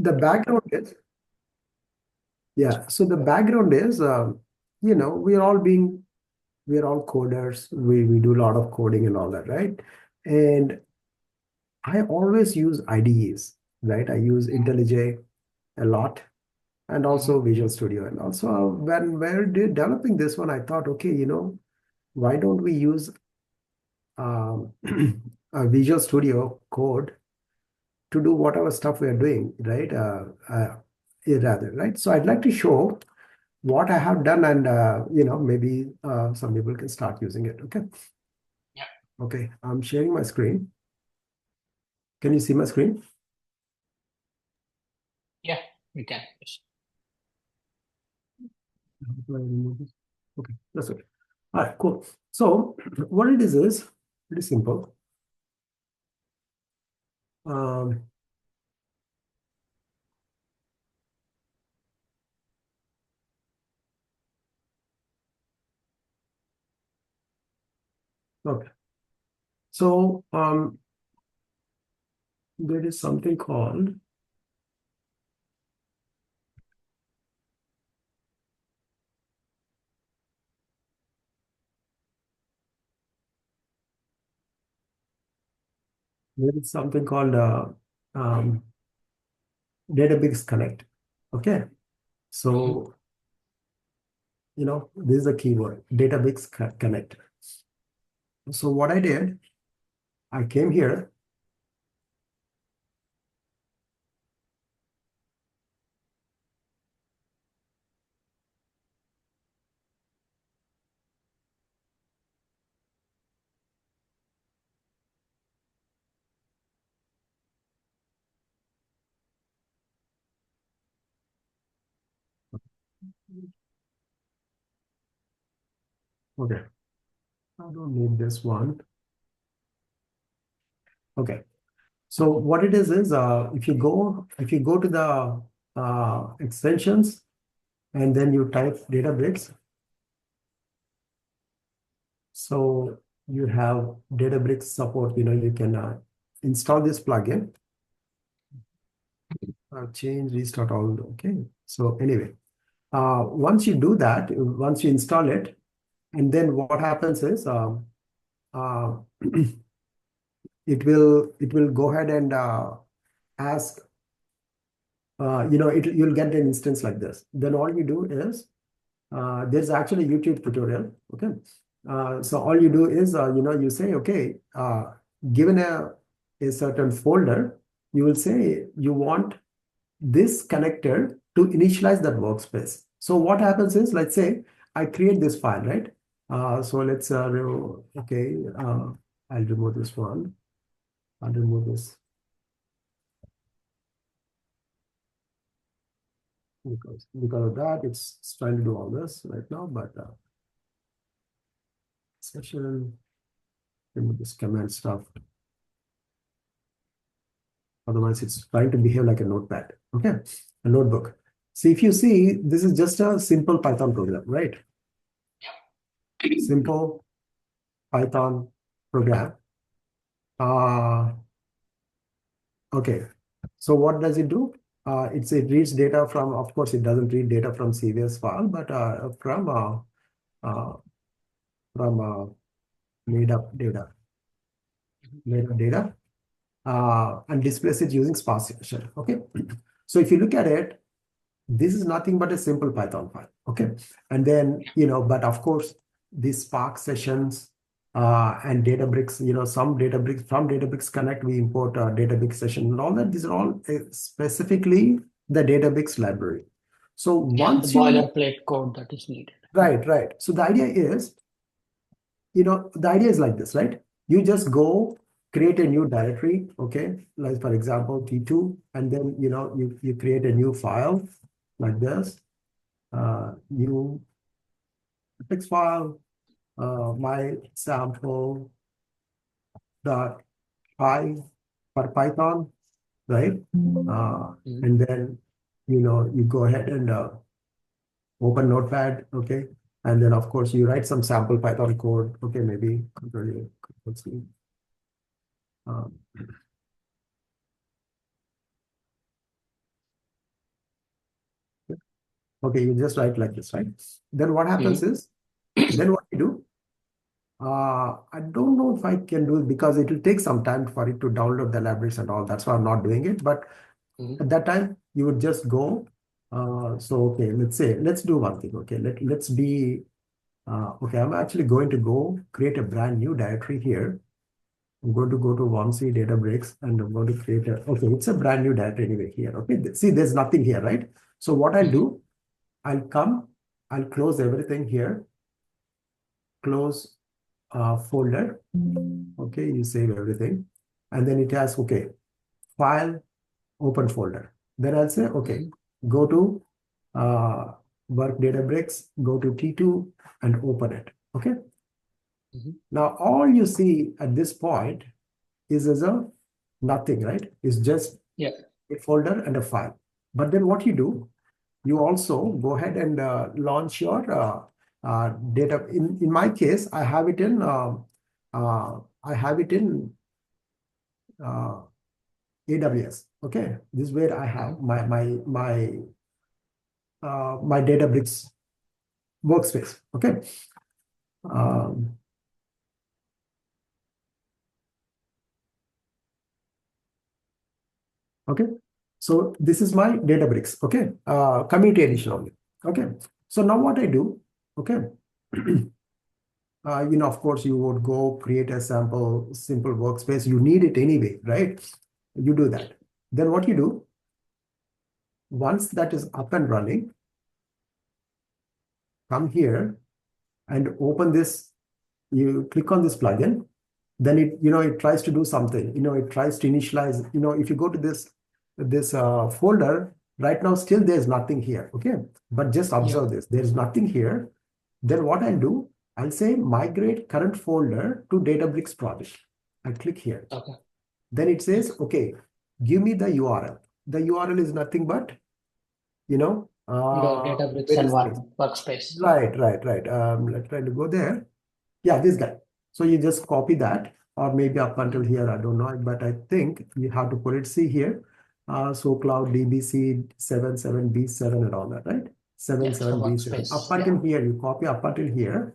the background is, yeah, so the background is, we're all coders. We do a lot of coding and all that, right? And I always use IDEs, right? I use IntelliJ a lot and also Visual Studio. And also when we're developing this one, I thought, okay, why don't we use um, a Visual Studio code to do whatever stuff we are doing, right? Rather, right? So I'd like to show what I have done, and maybe some people can start using it. Okay. Yeah. Okay. I'm sharing my screen. Can you see my screen? Yeah, we can. Do I remove this? Okay, that's okay. All right, cool. So what it is pretty simple. Um, okay. So there is something called um, Database Connect. Okay. So this is a keyword, Database Connect. So what I did, I came here. Okay. I don't need this one. Okay. So what it is if you go to the extensions and then you type Databricks, so you have Databricks support. You can install this plugin, change, restart all. Okay. So anyway, once you install it, and then what happens is uh, it will go ahead and ask. You'll get an instance like this. Then all you do is there's actually a YouTube tutorial. Okay. So all you do is, you say, okay, given a certain folder, you will say you want this connector to initialize that workspace. So what happens is, let's say I create this file, right? So let's okay, I'll remove this one. I'll remove this because of that, it's trying to do all this right now, but session, remove this command stuff. Otherwise, it's trying to behave like a notepad. Okay, a notebook. So if you see, this is just a simple Python program, right? Simple Python program. Okay. So what does it do? It reads data from, of course, it doesn't read data from CVS file, but uh, from made up data, and displays it using sparse shell. Okay. So if you look at it, this is nothing but a simple Python file. Okay. And then, but of course, these Spark sessions and Databricks, some Databricks, from Databricks Connect, we import Databricks session and all that. These are all specifically the Databricks library. So Yeah, the once you, boilerplate code that is needed. right. So the idea is, like this, right? You just go create a new directory, okay? Like for example, T2, and then, you create a new file like this, new text file, my sample dot py for Python, right? And then, you go ahead and open Notepad, okay? And then, of course, you write some sample Python code, okay? Maybe Control A, Control C. Um, Okay, you just write like this, right? Then what happens is, then what you do? I don't know if I can do it because it will take some time for it to download the libraries and all. That's why I'm not doing it. But at that time, you would just go. So okay, let's do one thing. Okay, let's be okay. I'm actually going to go create a brand new directory here. I'm going to go to Vamsi Databricks and I'm going to create a, okay, it's a brand new directory anyway here. Okay, see, there's nothing here, right? So what I'll do, I'll close everything here, close folder. Okay, you save everything. And then it has, okay, file, open folder. Then I'll say, okay, go to Work Databricks, go to T2 and open it. Okay. Now, all you see at this point is as a nothing, right? It's just Yeah. a folder and a file. But then what you do, you also go ahead and launch your data. In my case, I have it in AWS. Okay, this is where I have my Databricks workspace. Okay. Okay. So this is my Databricks. Okay. Community edition only. Okay. So now what I do, okay. Of course, you would go create a simple workspace. You need it anyway, right? You do that. Then what you do, once that is up and running, come here and open this. You click on this plugin. Then it tries to do something. It tries to initialize. If you go to this folder right now, still there's nothing here. Okay, but just observe this. There's nothing here. Then what I'll do, I'll say migrate current folder to Databricks project. I click here. Okay. Then it says, okay, give me the URL. The URL is nothing but, the Databricks and workspace. Right. Let's try to go there. Yeah, this guy. So you just copy that, or maybe up until here, I don't know, but I think you have to put it, see here. So Cloud DBC 77B7 and all that, right? 77B7. Up until here, you copy up until here.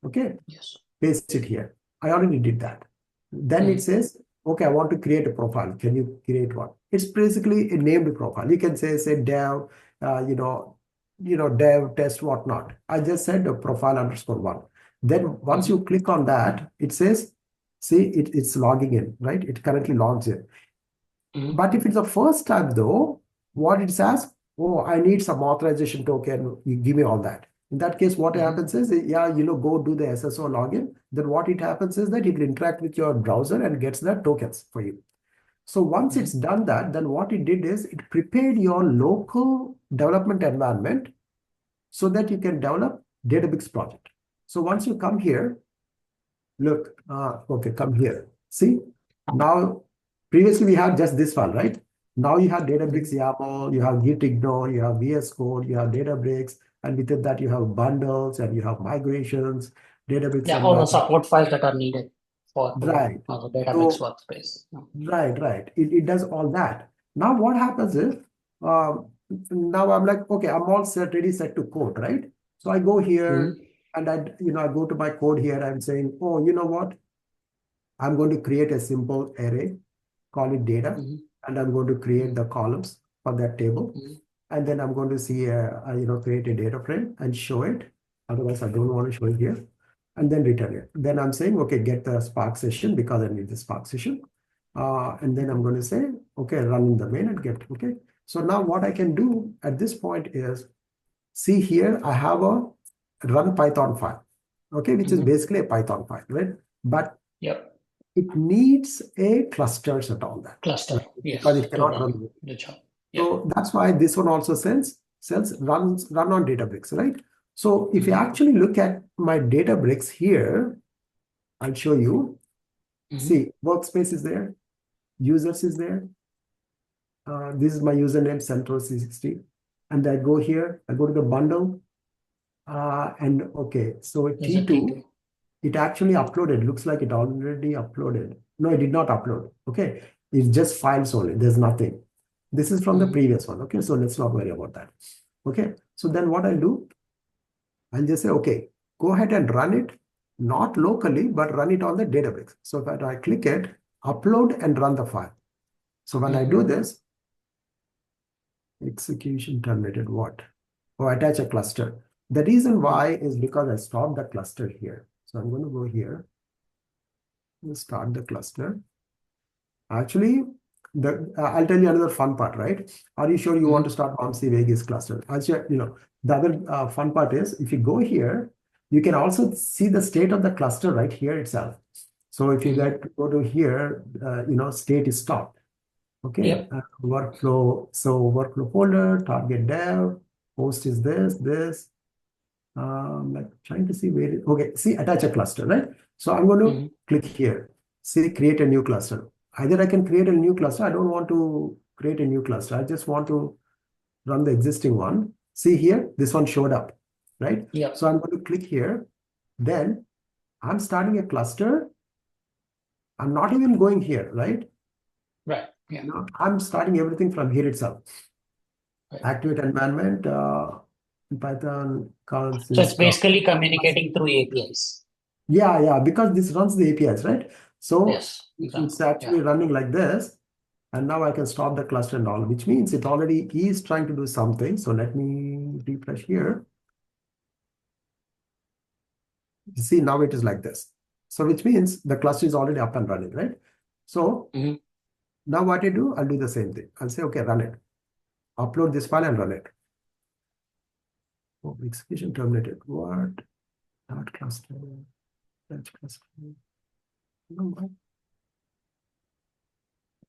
Okay. Yes. Paste it here. I already did that. Then it says, okay, I want to create a profile. Can you create one? It's basically a named profile. You can say dev, dev test whatnot. I just said a profile _1. Then once you click on that, it says, see, it's logging in, right? It currently logs in. But if it's the first time though, what it says, oh, I need some authorization token. You give me all that. In that case, what happens is, go do the SSO login. Then what it happens is that it will interact with your browser and gets the tokens for you. So once it's done that, then what it did is it prepared your local development environment so that you can develop Databricks project. So once you come here, look, okay, come here. See, now previously we had just this file, right? Now you have Databricks YAML, you have Git ignore, you have VS Code, you have Databricks, and within that you have bundles and you have migrations, Databricks. Yeah, all the support files that are needed for the Databricks workspace. Right. It does all that. Now what happens is, now I'm like, okay, I'm all ready set to code, right? So I go here and I go to my code here. I'm saying, oh, you know what? I'm going to create a simple array, call it data, and I'm going to create the columns for that table. And then I'm going to see, create a data frame and show it. Otherwise, I don't want to show it here. And then return it. Then I'm saying, okay, get the Spark session because I need the Spark session. And then I'm going to say, okay, run in the main and get, okay. So now what I can do at this point is, see here, I have a run Python file, okay, which is basically a Python file, right? But it needs a clusters and all that. Cluster, yes. Because it cannot run the job. So that's why this one also run on Databricks, right? So if you actually look at my Databricks here, I'll show you. See, workspace is there, users is there. This is my username, Central 360. And I go here, I go to the bundle. And okay, so T2, it actually uploaded. Looks like it already uploaded. No, it did not upload. Okay, it's just files only. There's nothing. This is from the previous one. Okay, so let's not worry about that. Okay, So then what I'll do, I'll just say, okay, go ahead and run it, not locally, but run it on the Databricks. So if I click it, upload and run the file. So when I do this, execution terminated what? Oh, attach a cluster. The reason why is because I stopped the cluster here. So I'm going to go here and start the cluster. Actually, I'll tell you another fun part, right? Are you sure you want to start Vamsi Vegas cluster? Actually, the other fun part is if you go here, you can also see the state of the cluster right here itself. So if you go to here, state is stopped. Okay, Yep. workflow. So workflow folder, target dev, host is this. Like trying to see where okay, see attach a cluster, right? So I'm going to click here. See create a new cluster. Either I can create a new cluster. I don't want to create a new cluster. I just want to run the existing one. See here, this one showed up, right? Yep. So I'm going to click here. Then I'm starting a cluster. I'm not even going here, right? Right. Yeah. Now I'm starting everything from here itself. Right. Activate environment, Python consist. So it's basically communicating through APIs. Yeah, because this runs the APIs, right? So yes, exactly. It's actually running like this. And now I can stop the cluster and all, which means it already is trying to do something. So let me refresh here. You see, now it is like this. So which means the cluster is already up and running, right? So now what I do, I'll do the same thing. I'll say, okay, run it. Upload this file and run it. Oh, execution terminated. What? Not cluster. That's cluster. No,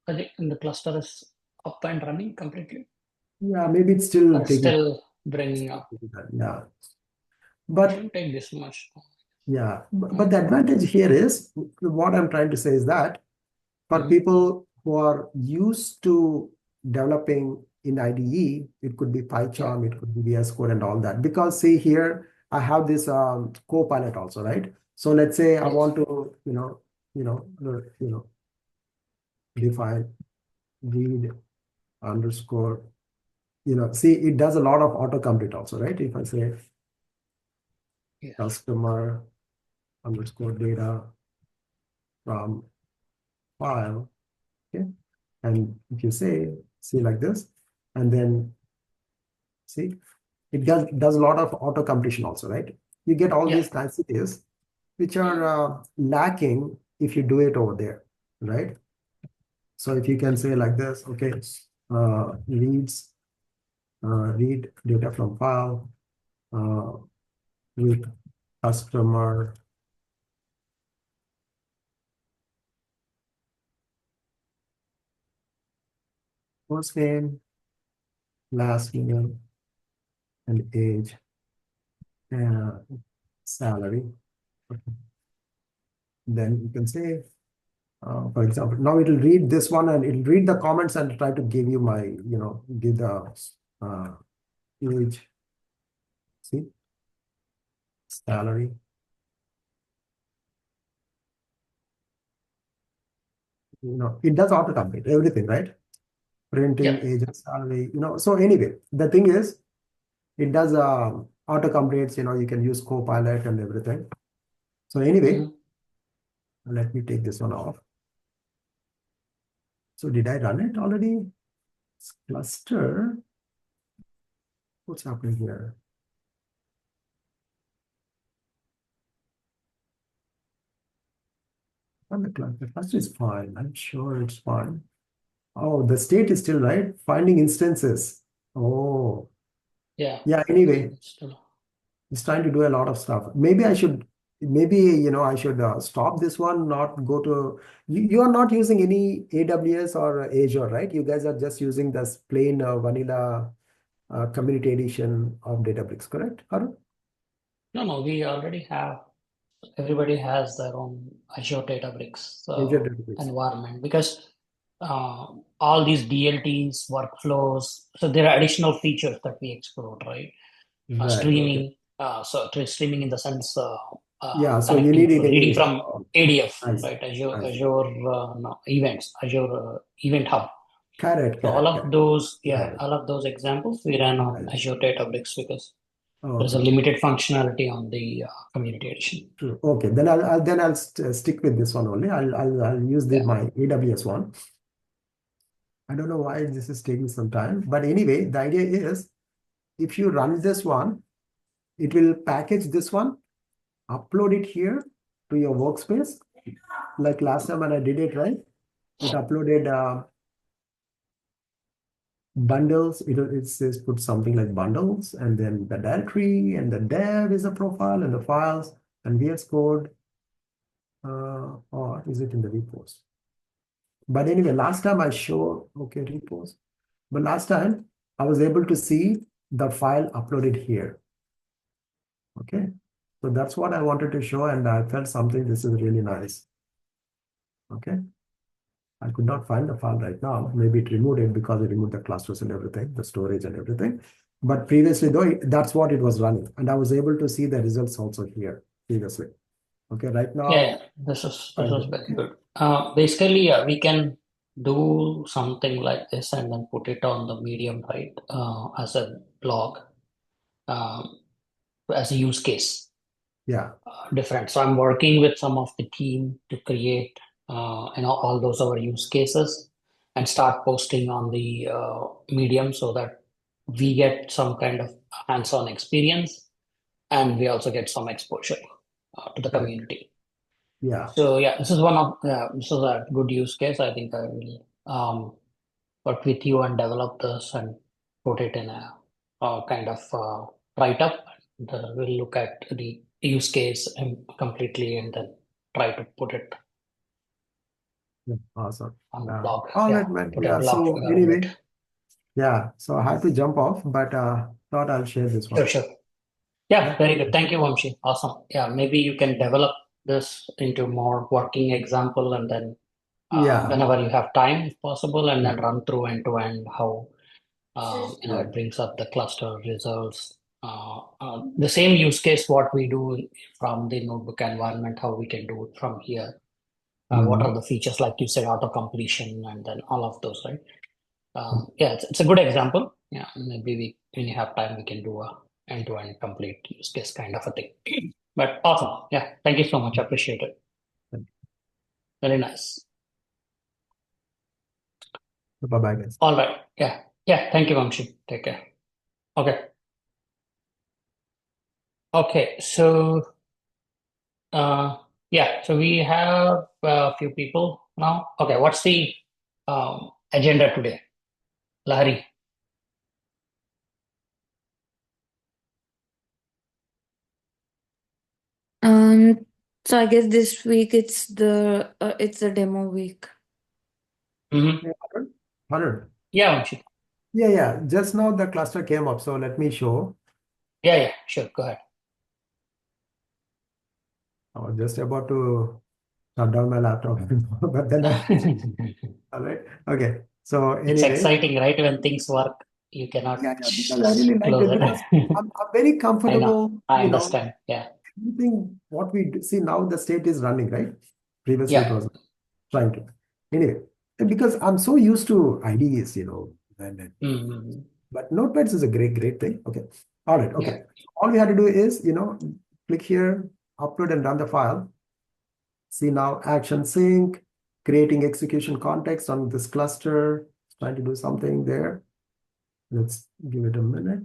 And the cluster is up and running completely. yeah, maybe it's still taking. Still bringing up. Yeah. But shouldn't take this much. Yeah, but the advantage here is what I'm trying to say is that for people who are used to developing in IDE, it could be PyCharm, it could be VS Code and all that. Because see here, I have this Copilot also, right? So let's say I want to, define read underscore, see it does a lot of autocomplete also, right? If I say customer underscore data from file, okay, and if you see like this, and then see it does a lot of auto completion also, right? You get all these niceties which are lacking if you do it over there, right? So if you can say like this, okay, read data from file with customer first name, last name, and age, and salary. Okay. Then you can say, for example, now it will read this one and it will read the comments and try to give you my, give the age, see, salary. It does autocomplete everything, right? Printing, age, and salary, So anyway, the thing is, it does autocompletes, you can use Copilot and everything. So anyway, let me take this one off. So did I run it already? Cluster. What's happening here? On the cluster is fine. I'm sure it's fine. Oh, the state is still right. Finding instances. Oh, Yeah. Anyway, it's trying to do a lot of stuff. Maybe I should stop this one, not go to. You are not using any AWS or Azure, right? You guys are just using this plain vanilla community edition of Databricks, correct, Arun? No, we already have. Everybody has their own Azure Databricks environment because all these DLTs, workflows, so there are additional features that we explored, right? Streaming, streaming in the sense, so you need it reading from ADF, right? Azure Events, Azure Event Hub. Correct, So all correct, of correct. those, Right, all of those examples we ran on right. Azure Databricks because there's a Okay, limited functionality on the Community Edition. true. Okay, then I'll stick with this one only. I'll use Yeah. my AWS one. I don't know why this is taking some time, but anyway, the idea is if you run this one, it will package this one, upload it here to your workspace. Like last time when I did it, right? It uploaded bundles. It says put something like bundles, and then the directory, and the dev is a profile, and the files, and VS Code, or is it in the repos? But anyway, last time I showed, okay, repos. But last time I was able to see the file uploaded here. Okay. So that's what I wanted to show, and I felt something, this is really nice. Okay. I could not find the file right now. Maybe it removed it because it removed the clusters and everything, the storage and everything. But previously, though, that's what it was running. And I was able to see the results also here previously. Okay, right now. This is very good. Basically, we can do something like this and then put it on the Medium, right? As a blog, as a use case. Yeah. Different. So I'm working with some of the team to create, all those our use cases and start posting on the Medium so that we get some kind of hands-on experience and we also get some exposure to the Correct. community. Yeah. So this is this is a good use case. I think I will work with you and develop this and put it in a kind of write-up. We'll look at the use case completely and then try to put it Awesome. on the blog. All right, man. Put a Yeah. blog So around anyway, it. yeah. So I had to jump off, but thought I'll share this one. Sure. Yeah, very good. Thank you, Vamshi. Awesome. Yeah, maybe you can develop this into more working example and then Yeah. whenever you have time, if possible, and Yeah. then run through end to end how Yeah. it brings up the cluster results. The same use case what we do from the notebook environment, how we can do it from here. What are the features, like you said, auto completion, and then all of those, right? It's a good example. Yeah, maybe when you have time, we can do a end-to-end complete use case kind of a thing. But awesome. Yeah, thank you so much. I appreciate it. Very nice. Bye-bye, guys. All right. Yeah. Thank you, Vamshi. Take care. Okay. Okay. So, so we have a few people now. Okay. What's the agenda today, Lahari? So I guess this week it's a demo week. Mm-hmm. 100. Yeah, Vamshi. Yeah. Just now the cluster came up, so let me show. Yeah. Sure. Go ahead. I was just about to shut down my laptop, but then all right. Okay. So It's anyway, exciting, right? When things work, you cannot because I really liked close it because it. I'm very I comfortable, know. I understand. Yeah. everything what we see now, the state is running, right? Previously it was trying to. Anyway, because I'm so used to IDEs, Mm-hmm. but Notepads is a great thing. Okay. All right. Okay. Yeah. All we had to do is, click here, upload and run the file. See now action sync, creating execution context on this cluster, trying to do something there. Let's give it a minute.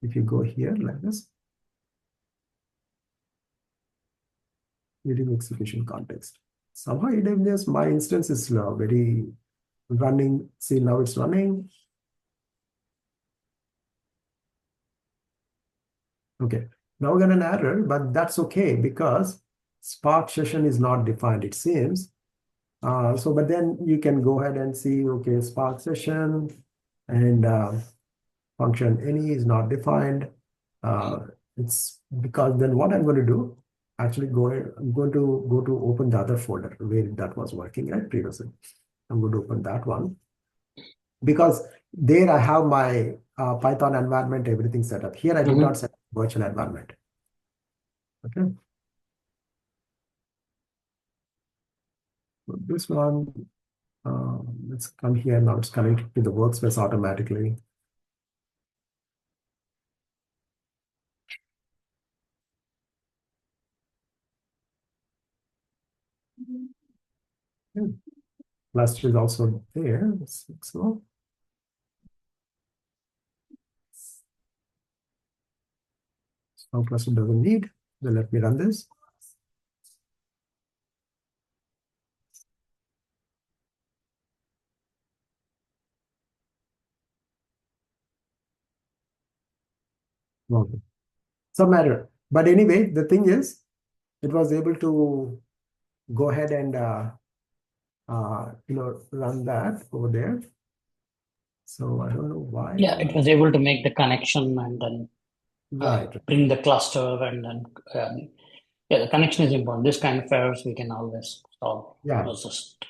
If you go here like this, creating execution context. Somehow AWS, my instance is very running. See, now it's running. Okay, now we got an error, but that's okay because Spark session is not defined, it seems. But then you can go ahead and see, okay, Spark session and function any is not defined. It's because then what I'm going to do, actually I'm going to go to open the other folder where that was working right previously. I'm going to open that one because there I have my Python environment, everything set up. Here I did not set up virtual environment. Okay. So this one, Let's come here. Now it's connected to the workspace automatically. Cluster is also there. So cluster doesn't need. Then let me run this. Okay. Some matter. But anyway, the thing is, it was able to go ahead and run that over there. So I don't know why. Yeah, it was able to make the connection and then right. bring the cluster and then yeah, the connection is important. This kind of errors we can always solve. Yeah. Those just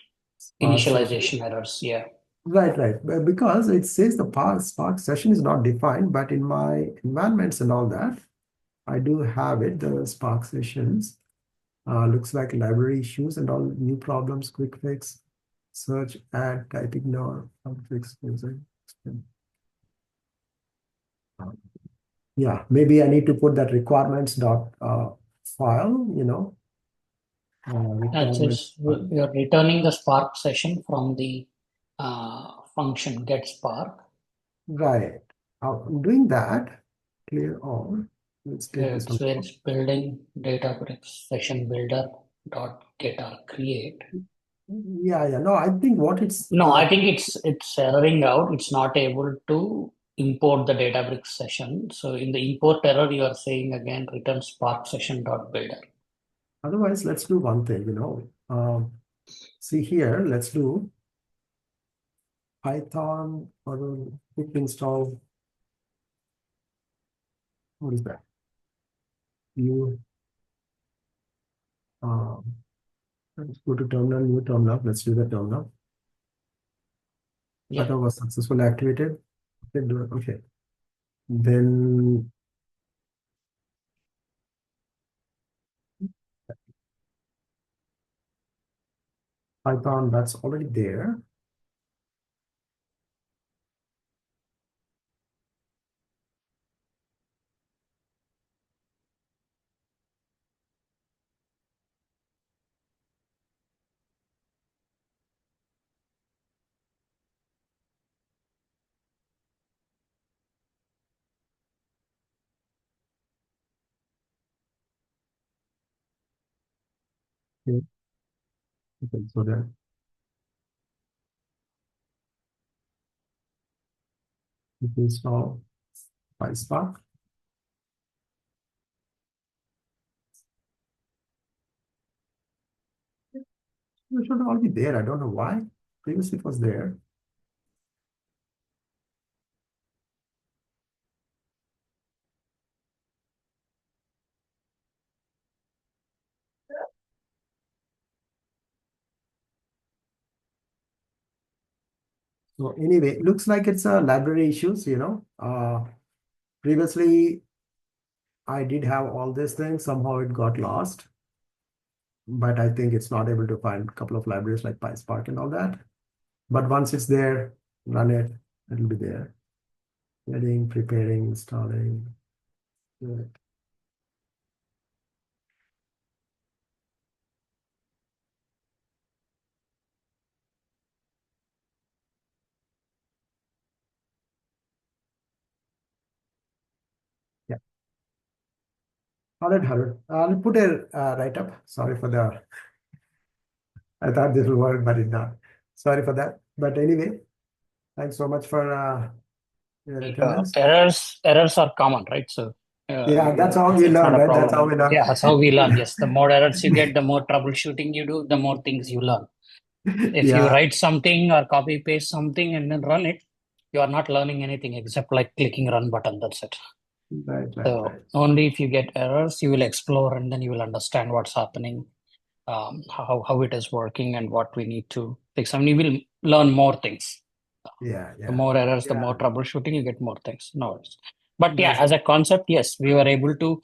initialization errors. Yeah. Right. Because it says the Spark session is not defined, but in my environments and all that, I do have it, the Spark sessions. Looks like library issues and all new problems, quick fix, search, add, type, ignore, fix, user. Yeah, maybe I need to put that requirements dot file, That's just you're returning the Spark session from the function get Spark. Right. I'm doing that. Clear all. Let's take this one. So it's building Databricks session builder dot get or create. Yeah. No, I think what it's I think it's erroring out. It's not able to import the Databricks session. So in the import error, you are saying again return Spark session dot builder. Otherwise, let's do one thing, see here, let's do Python or quick install. What is that? Let's go to terminal, new terminal. Let's do the terminal. Yeah. Python was successfully activated. Okay. Then Python, that's already there. Okay, so that you can install PySpark. It should all be there. I don't know why. Previously it was there. So anyway, looks like it's a library issues, previously I did have all these things. Somehow it got lost, but I think it's not able to find a couple of libraries like PySpark and all that. But once it's there, run it, it'll be there. Getting, preparing, installing. Good. Yeah. All right, Harun. I'll put a write-up. Sorry for the, I thought this will work, but it not. Sorry for that. But anyway, thanks so much for your attendance. Errors are common, right? So yeah, that's how we learn, right? That's how we learn. Yeah, that's how we learn. Yes, the more errors you get, the more troubleshooting you do, the more things you learn. If you write something or copy paste something and then run it, you are not learning anything except like clicking run button. That's it. Right. Only if you get errors, you will explore and then you will understand what's happening, how it is working, and what we need to fix. I mean, you will learn more things. Yeah. The more errors, the more troubleshooting, you get more things. No worries. But yeah, as a concept, yes, we were able to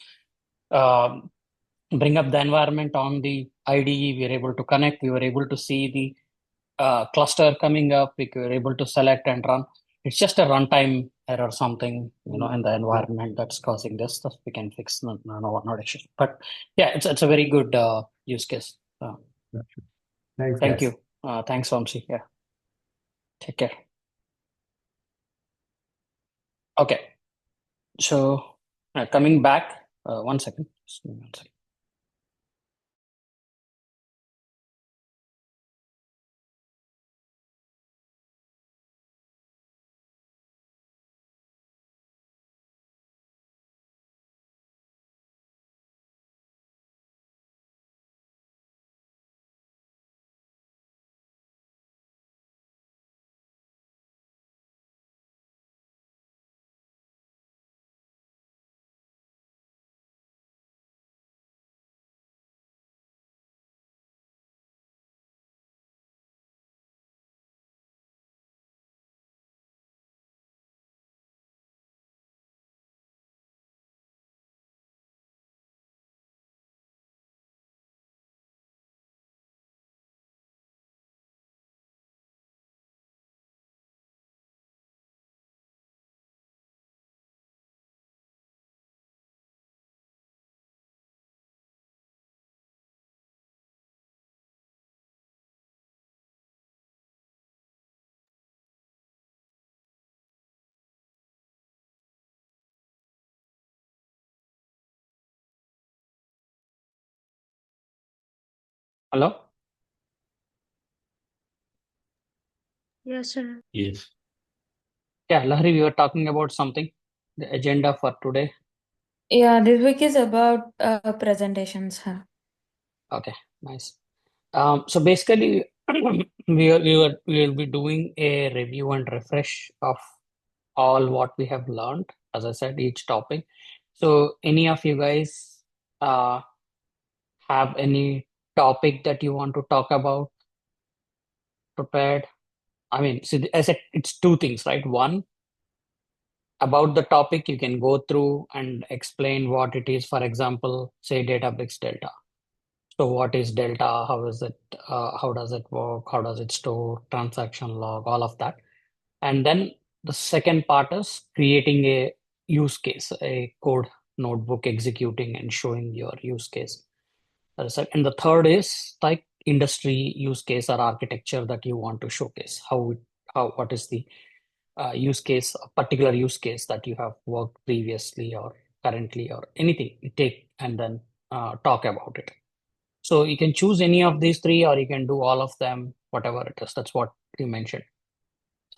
bring up the environment on the IDE. We were able to connect. We were able to see the cluster coming up, we were able to select and run. It's just a runtime error or something, in the environment that's causing this stuff. We can fix, not issue. But yeah, it's a very good use case. Thanks, Thank guys. you. Thanks, Vamsi. Yeah. Take care. Okay. So coming back, 1 second. Just give me 1 second. Hello? Yes, sir. Yes. Yeah, Lahari, we were talking about something, the agenda for today. Yeah, this week is about presentations, huh? Okay, nice. So basically, we will be doing a review and refresh of all what we have learned, as I said, each topic. So any of you guys have any topic that you want to talk about prepared? I mean, see, I said it's two things, right? One, about the topic, you can go through and explain what it is. For example, say Databricks Delta. So what is Delta? How is it? How does it work? How does it store transaction log? All of that. And then the second part is creating a use case, a code notebook, executing and showing your use case. And the third is like industry use case or architecture that you want to showcase. What is the use case, a particular use case that you have worked previously or currently or anything. You take and then talk about it. So you can choose any of these three, or you can do all of them, whatever it is. That's what you mentioned.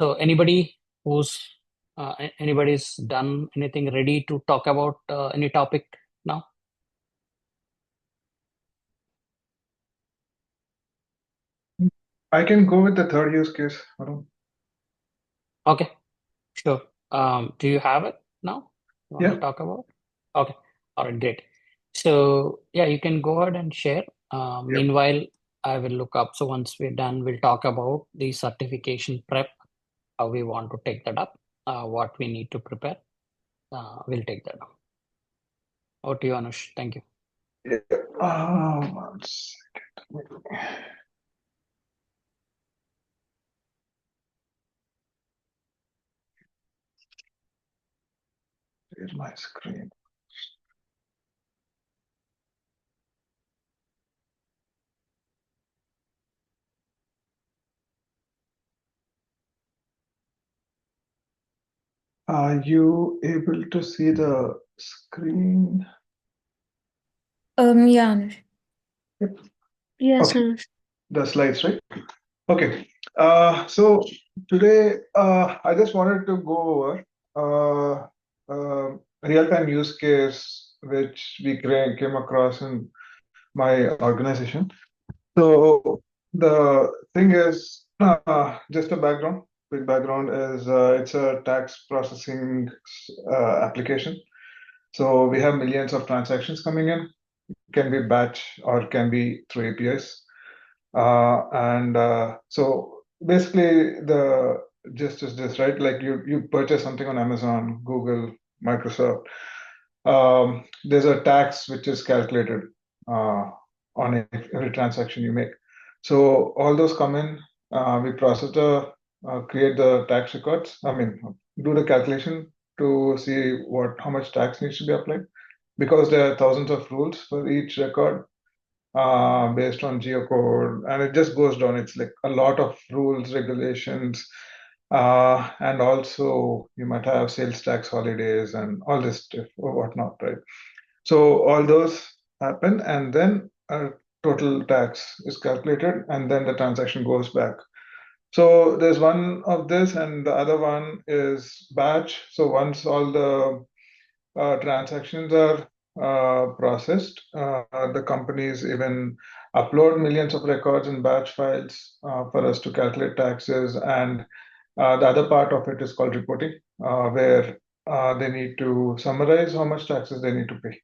So anybody's done anything, ready to talk about any topic now? I can go with the third use case, Arun. Okay, sure. Do you have it now? You want to Yeah. talk about? Okay, all right, great. So yeah, you can go ahead and share. Meanwhile, I will look up. So once we're done, we'll talk about the certification prep, how we want to take that up, what we need to prepare. We'll take that up. Over to you, Anush. Thank you. Yeah. 1 second. Here's my screen. Are you able to see the screen? Yeah, Anush. Yep. Yes, Okay. Anush. The slides, right? Okay. So today, I just wanted to go over real-time use case which we came across in my organization. So the thing is, just a background. Quick background is it's a tax processing application. So we have millions of transactions coming in. Can be batch or can be through APIs. So basically the gist is this, right? Like you purchase something on Amazon, Google, Microsoft. There's a tax which is calculated on every transaction you make. So all those come in we process create the tax records. I mean, do the calculation to see how much tax needs to be applied, because there are thousands of rules for each record based on geocode, and it just goes down. It's like a lot of rules, regulations, and also you might have sales tax holidays and all this stuff or whatnot, right? So all those happen, and then a total tax is calculated, and then the transaction goes back. So there's one of this, and the other one is batch. So once all the transactions are processed, the companies even upload millions of records in batch files for us to calculate taxes. And the other part of it is called reporting, where they need to summarize how much taxes they need to pay,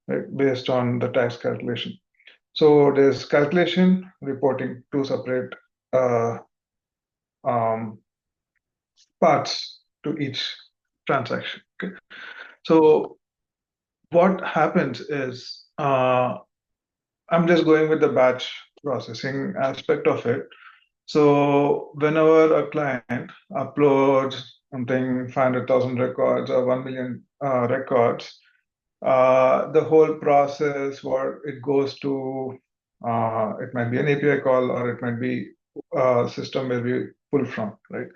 right, based on the tax calculation. So there's calculation, reporting, two separate parts to each transaction. Okay, so what happens is I'm just going with the batch processing aspect of it. So whenever a client uploads something 500,000 records or 1 million records, the whole process, what it goes to, it might be an API call, or it might be a system where we pull from, right?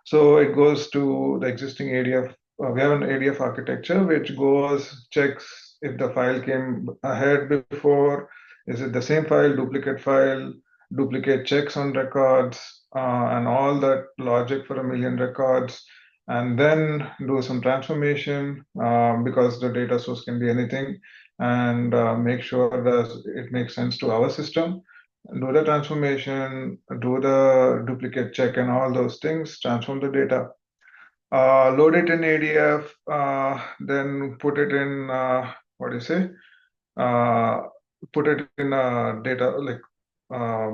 So it goes to the existing ADF. We have an ADF architecture which goes, checks if the file came ahead before, is it the same file, duplicate checks on records, and all that logic for 1 million records, and then do some transformation because the data source can be anything, and make sure that it makes sense to our system. Do the transformation, do the duplicate check and all those things, transform the data, load it in ADF, then put it in, put it in data like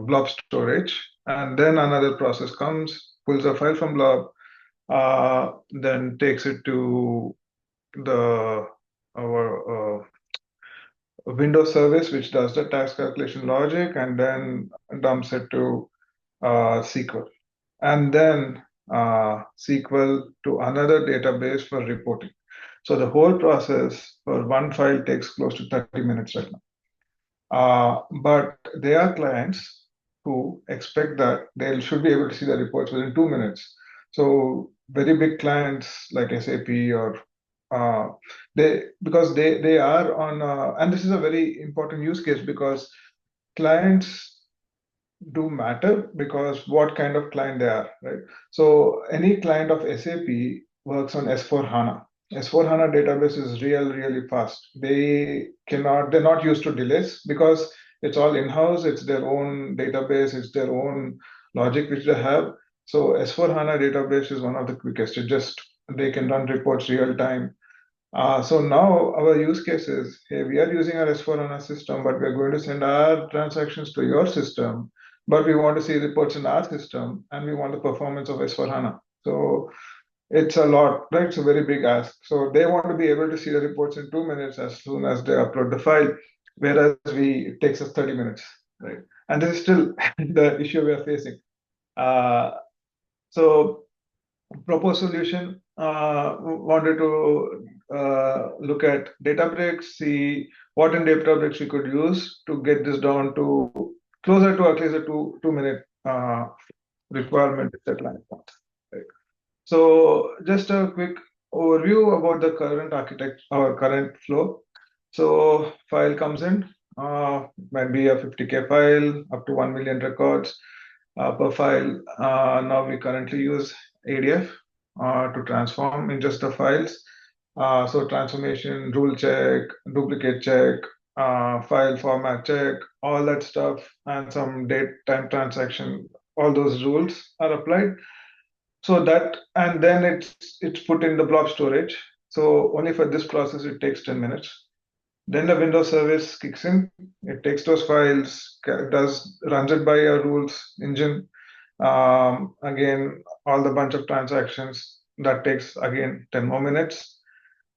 blob storage, and then another process comes, pulls a file from blob, then takes it to our Windows service, which does the tax calculation logic, and then dumps it to SQL, and then SQL to another database for reporting. So the whole process for one file takes close to 30 minutes right now. But there are clients who expect that they should be able to see the reports within 2 minutes. So very big clients like SAP or because they are on, and this is a very important use case because clients do matter because what kind of client they are, right? So any client of SAP works on S4HANA. S4HANA database is really fast. They're not used to delays because it's all in-house, it's their own database, it's their own logic which they have. So S4HANA database is one of the quickest. They can run reports real time. So now our use case is, hey, we are using our S4HANA system, but we're going to send our transactions to your system, but we want to see reports in our system, and we want the performance of S4HANA. So it's a lot, right? It's a very big ask. So they want to be able to see the reports in 2 minutes as soon as they upload the file, whereas it takes us 30 minutes, right? And this is still the issue we are facing. So proposed solution, wanted to look at Databricks, see what in Databricks we could use to get this down to closer to at least a 2 minute requirement, etc. Right. So just a quick overview about the current architecture or current flow. So file comes in, might be a 50K file, up to 1 million records per file. Now we currently use ADF to transform in just the files. So transformation, rule check, duplicate check, file format check, all that stuff, and some date time transaction, all those rules are applied. So that, and then it's put in the blob storage. So only for this process, it takes 10 minutes. Then the Windows service kicks in. It takes those files, runs it by a rules engine. Again, all the bunch of transactions, that takes again 10 more minutes.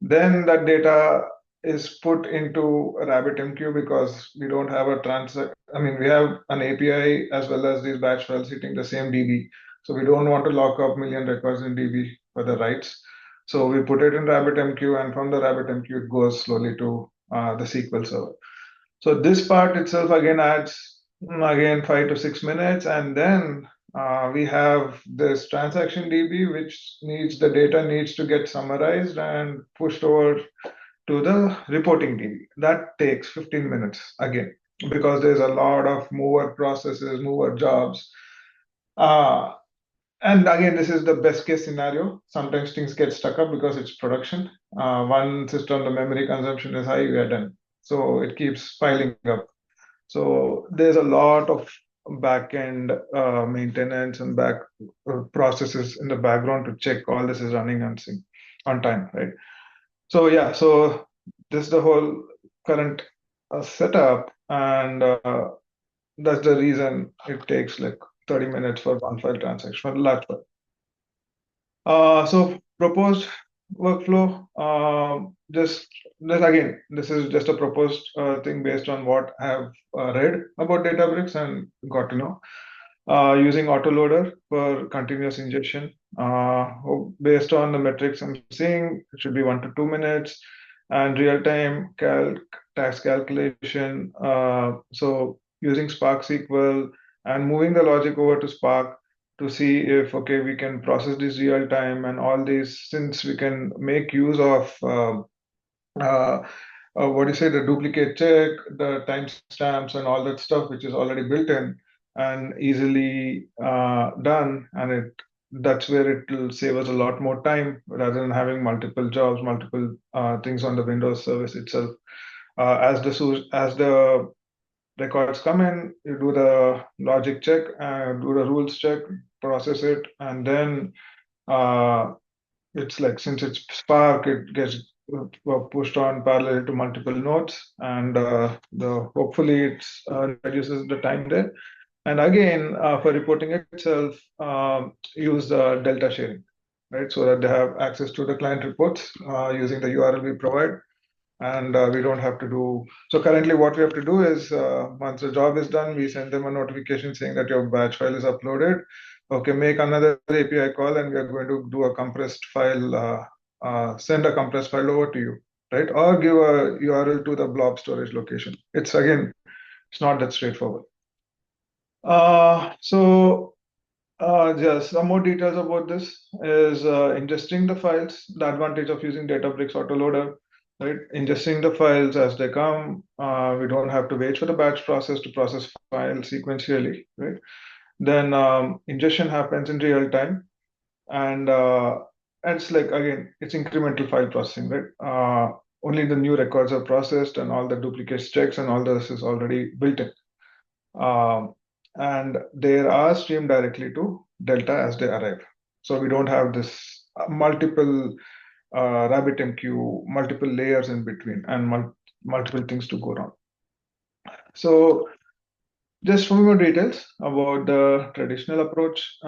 Then that data is put into RabbitMQ because we don't have we have an API as well as these batch files hitting the same DB. So we don't want to lock up million records in DB for the writes. So we put it in RabbitMQ, and from the RabbitMQ, it goes slowly to the SQL server. So this part itself again adds 5 to 6 minutes, and then we have this transaction DB, which the data needs to get summarized and pushed over to the reporting DB. That takes 15 minutes again, because there's a lot of mover processes, mover jobs. And again, this is the best case scenario. Sometimes things get stuck up because it's production. One system, the memory consumption is high, we are done. So it keeps piling up. So there's a lot of back-end maintenance and back processes in the background to check all this is running on time, right? So yeah, so this is the whole current setup, and that's the reason it takes like 30 minutes for one file transaction for large file. So proposed workflow, this is just a proposed thing based on what I have read about Databricks and got to know. Using autoloader for continuous ingestion. Based on the metrics I'm seeing, it should be 1 to 2 minutes, and real-time task calculation. So using Spark SQL and moving the logic over to Spark to see if, okay, we can process this real time and all these, since we can make use of the duplicate check, the timestamps and all that stuff, which is already built in and easily done. And that's where it will save us a lot more time rather than having multiple jobs, multiple things on the Windows service itself. As the records come in, you do the logic check, do the rules check, process it, and then it's like, since it's Spark, it gets pushed on parallel to multiple nodes, and hopefully it reduces the time there. And again, for reporting itself, use delta sharing, right? So that they have access to the client reports using the URL we provide. And we don't have to do, so currently what we have to do is once the job is done, we send them a notification saying that your batch file is uploaded. Okay, make another API call, and we are going to do a compressed file, send a compressed file over to you, right? Or give a URL to the blob storage location. It's not that straightforward. Just some more details about this is ingesting the files, the advantage of using Databricks autoloader, right? Ingesting the files as they come. We don't have to wait for the batch process to process files sequentially, right? Then ingestion happens in real time, and it's like, again, it's incremental file processing, right? Only the new records are processed, and all the duplicates checks and all this is already built in. And they are streamed directly to Delta as they arrive. So we don't have this multiple RabbitMQ, multiple layers in between, and multiple things to go wrong. So just some more details about the traditional approach.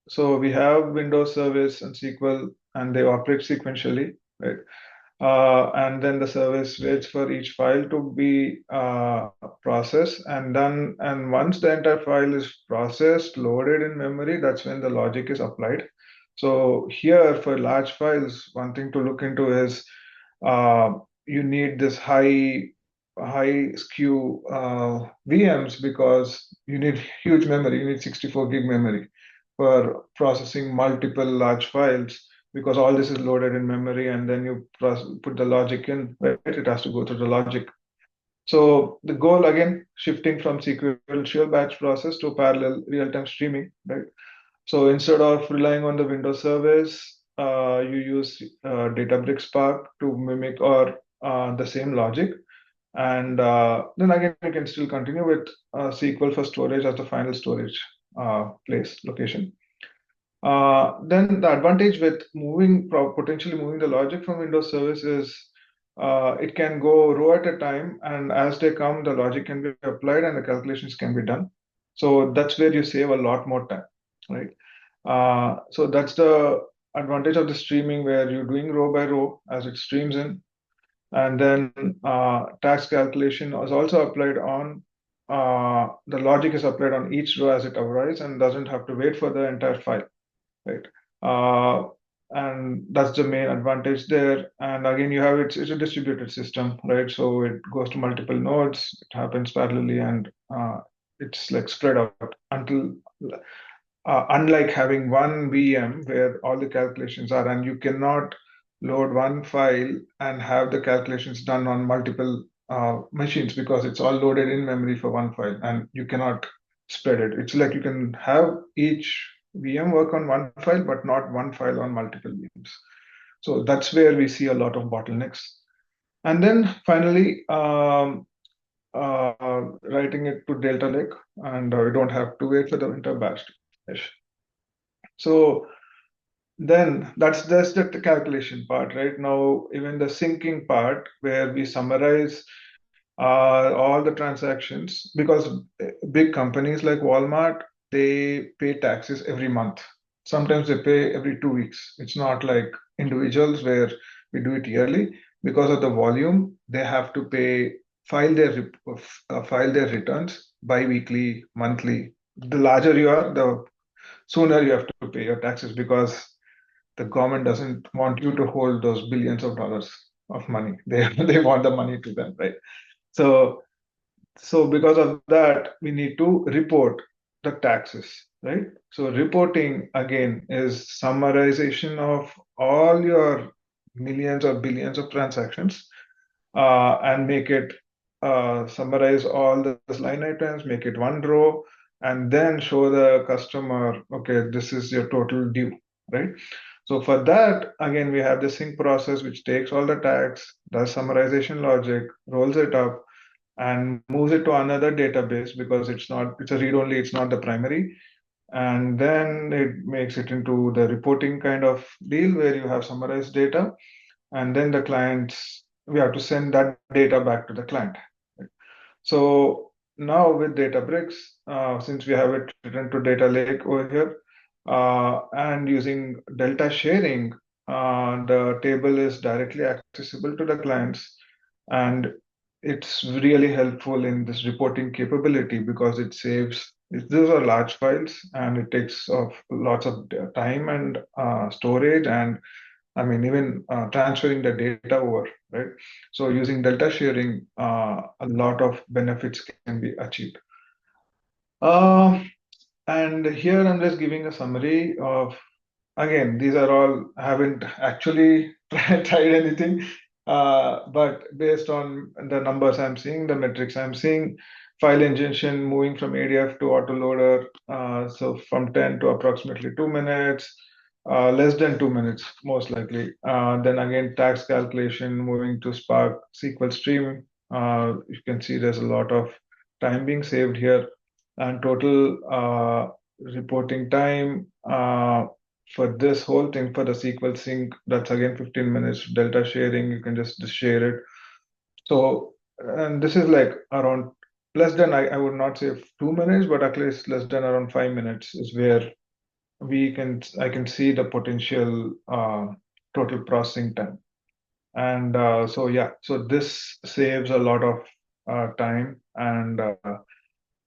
So we have Windows Service and SQL, and they operate sequentially, right? And then the service waits for each file to be processed and done. And once the entire file is processed, loaded in memory, that's when the logic is applied. So here, for large files, one thing to look into is you need this high SKU VMs, because you need huge memory. You need 64 gig memory for processing multiple large files, because all this is loaded in memory, and then you put the logic in, right? It has to go through the logic. So the goal, again, shifting from sequential batch process to parallel real-time streaming, right? So instead of relying on the Windows service, you use Databricks Spark to mimic or the same logic. And then again, you can still continue with SQL for storage as the final storage location. Then the advantage with potentially moving the logic from Windows Service is it can go row at a time, and as they come, the logic can be applied and the calculations can be done. So that's where you save a lot more time, right? So that's the advantage of the streaming, where you're doing row by row as it streams in. And then tax calculation is also applied on the logic is applied on each row as it arises and doesn't have to wait for the entire file, right? And that's the main advantage there. And again, you have it's a distributed system, right? So it goes to multiple nodes, it happens parallelly, and it's like spread out until unlike having one VM where all the calculations are, and you cannot load one file and have the calculations done on multiple machines because it's all loaded in memory for one file and you cannot spread it. It's like you can have each VM work on one file, but not one file on multiple VMs. So that's where we see a lot of bottlenecks. And then finally, writing it to Delta Lake, and we don't have to wait for the winter batch to finish. So then that's just the calculation part, right? Now, even the syncing part where we summarize all the transactions, because big companies like Walmart, they pay taxes every month. Sometimes they pay every 2 weeks. It's not like individuals where we do it yearly. Because of the volume, they have to file their returns bi-weekly, monthly. The larger you are, the sooner you have to pay your taxes because the government doesn't want you to hold those billions of dollars of money. They want the money to them, right? So because of that, we need to report the taxes, right? So reporting again is summarization of all your millions or billions of transactions and make it summarize all those line items, make it one row, and then show the customer, okay, this is your total due, right? So for that, again, we have the sync process, which takes all the tax, does summarization logic, rolls it up, and moves it to another database because it's a read-only, it's not the primary. And then it makes it into the reporting kind of deal where you have summarized data. And then we have to send that data back to the client. So now with Databricks, since we have it written to Data Lake over here, and using Delta sharing, the table is directly accessible to the clients, and it's really helpful in this reporting capability because those are large files and it takes lots of time and storage and I mean, even transferring the data over, right? So using Delta sharing, a lot of benefits can be achieved. And here I'm just giving a summary of, again, these are all, I haven't actually tried anything, but based on the numbers I'm seeing, the metrics I'm seeing, file ingestion moving from ADF to autoloader, so from 10 to approximately 2 minutes, less than 2 minutes, most likely. Then again, tax calculation moving to Spark SQL Stream. You can see there's a lot of time being saved here, and total reporting time for this whole thing for the SQL sync, that's again 15 minutes. Delta sharing, you can just share it. So, and this is like around less than, I would not say 2 minutes, but at least less than around 5 minutes is where I can see the potential total processing time. And so yeah, so this saves a lot of time and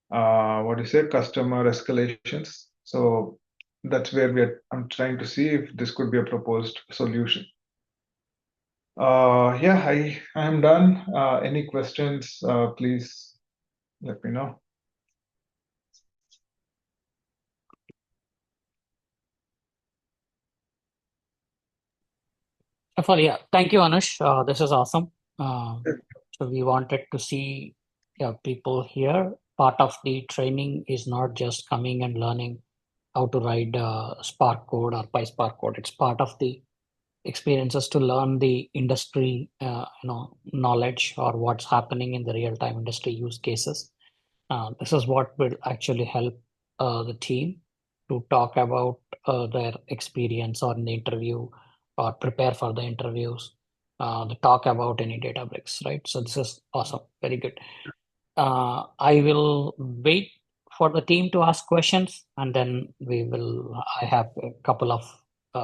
what do you say, customer escalations. So that's where I'm trying to see if this could be a proposed solution. Yeah, I am done. Any questions, please let me know. Yeah, thank you, Anush. This is awesome. So we wanted to see people here. Part of the training is not just coming and learning how to write Spark code or PySpark code. It's part of the experiences to learn the industry, knowledge or what's happening in the real-time industry use cases. This is what will actually help the team to talk about their experience on the interview or prepare for the interviews, to talk about any Databricks, right? So this is awesome. Very good. I will wait for the team to ask questions and then I have a couple of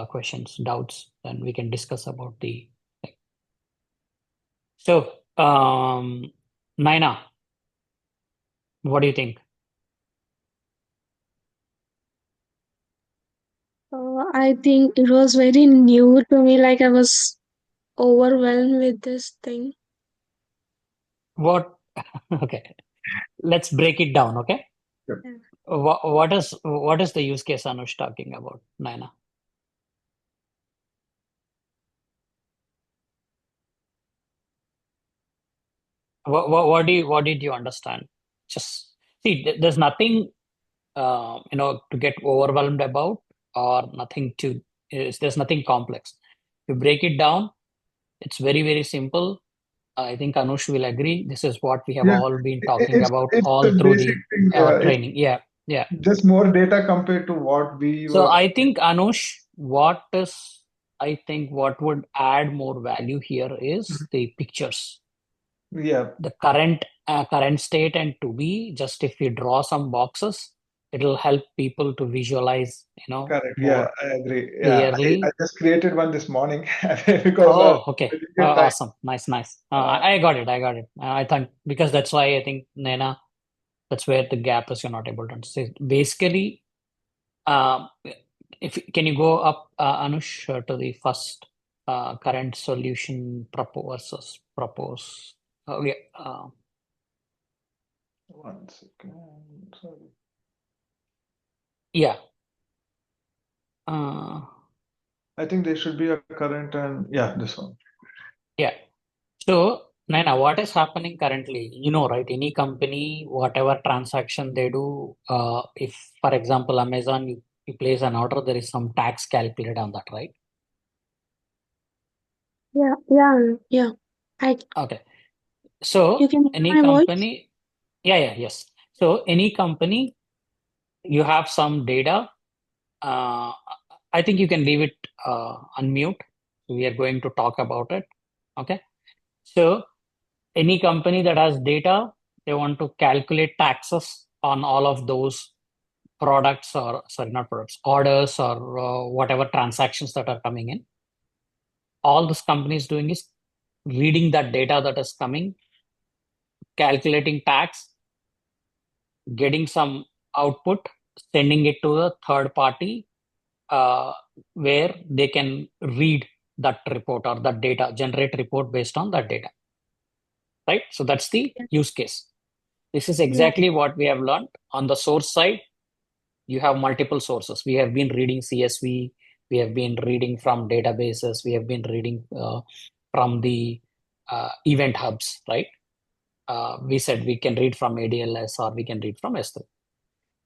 questions, doubts, and we can discuss about the So, Naina, what do you think? I think it was very new to me, like I was overwhelmed with this thing. What? Okay, let's break it down. Okay, Yep. Yeah. what is the use case Anush talking about, Naina? What did you understand? Just see, there's nothing to get overwhelmed about, or nothing to there's nothing complex. To break it down, it's very, very simple. I think Anush will agree. This is what we have Yeah, all been talking about it's all the through basic the thing. It's training. Yeah, yeah. just more data compared to what we So were. I think Anush, I think what would add more value here is the pictures, Yeah, the current state and to be. Just if we draw some boxes, it'll help people to visualize, correct. Yeah, more I agree. Yeah, I clearly. just created one this morning because Oh, I okay. didn't get time. Awesome. Nice, nice. Uh, I got it. I got it. I think because that's why I think Naina, that's where the gap is. You're not able to understand. Basically, um, if can you go up, Anush, to the first current solution versus propose. Yeah. One second. Sorry. Yeah. Uh, I think there should be a current and yeah, this one. yeah. So, Naina, what is happening currently? Right? Any company, whatever transaction they do, if, for example, Amazon, you place an order, there is some tax calculated on that, right? Yeah. I Okay. You So, can hear any my voice? company, yes. So, any company, you have some data. Uh, I think you can leave it unmute. We are going to talk about it. Okay. So, any company that has data, they want to calculate taxes on all of those products, or sorry, not products, orders, or whatever transactions that are coming in. All this company is doing is reading that data that is coming, calculating tax, getting some output, sending it to a third party, uh, where they can read that report or that data, generate report based on that data. Right? So that's the Yeah. use case. This is Yeah. exactly what we have learned. On the source side, you have multiple sources. We have been reading CSV, we have been reading from databases, we have been reading from the event hubs, right? We said we can read from ADLS or we can read from S3.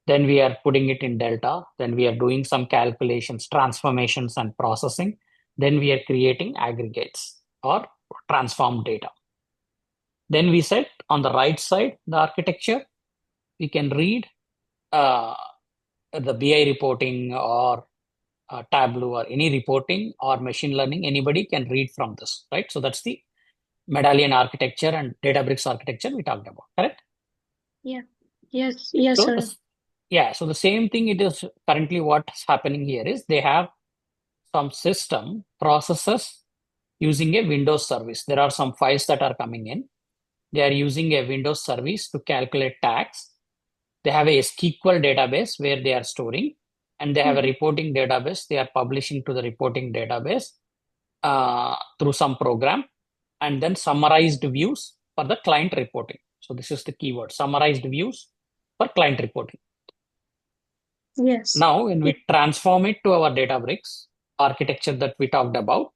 Then we are putting it in Delta. Then we are doing some calculations, transformations, and processing. Then we are creating aggregates or transform data. Then we said on the right side, the architecture, we can read uh, the BI reporting or Tableau or any reporting or machine learning. Anybody can read from this, right? So that's the Medallion architecture and Databricks architecture we talked about, correct? Yeah. Yes, So sir. so the same thing it is currently what's happening here is they have some system processes using a Windows service. There are some files that are coming in. They are using a Windows service to calculate tax. They have a SQL database where they are storing, and they have a reporting database. They are publishing to the reporting database through some program, and then summarized views for the client reporting. So this is the keyword, summarized views for client reporting. Yes. Now, when we transform it to our Databricks architecture that we talked about,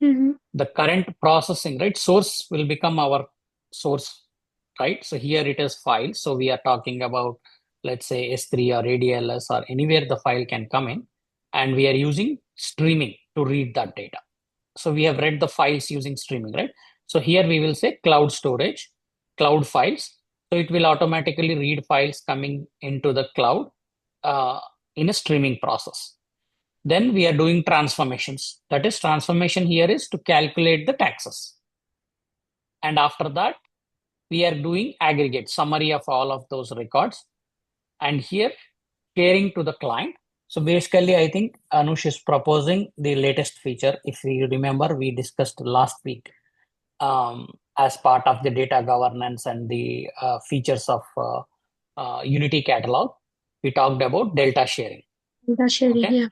the current processing, right? Source will become our source, right? So here it is file. So we are talking about, let's say, S3 or ADLS or anywhere the file can come in. And we are using streaming to read that data. So we have read the files using streaming, right? So here we will say cloud storage, cloud files. So it will automatically read files coming into the cloud in a streaming process. Then we are doing transformations. That is, transformation here is to calculate the taxes. And after that, we are doing aggregate summary of all of those records. And here, sharing to the client. So basically, I think Anush is proposing the latest feature. If you remember, we discussed last week as part of the data governance and the features of Unity Catalog, we talked about delta sharing. Data sharing, Okay.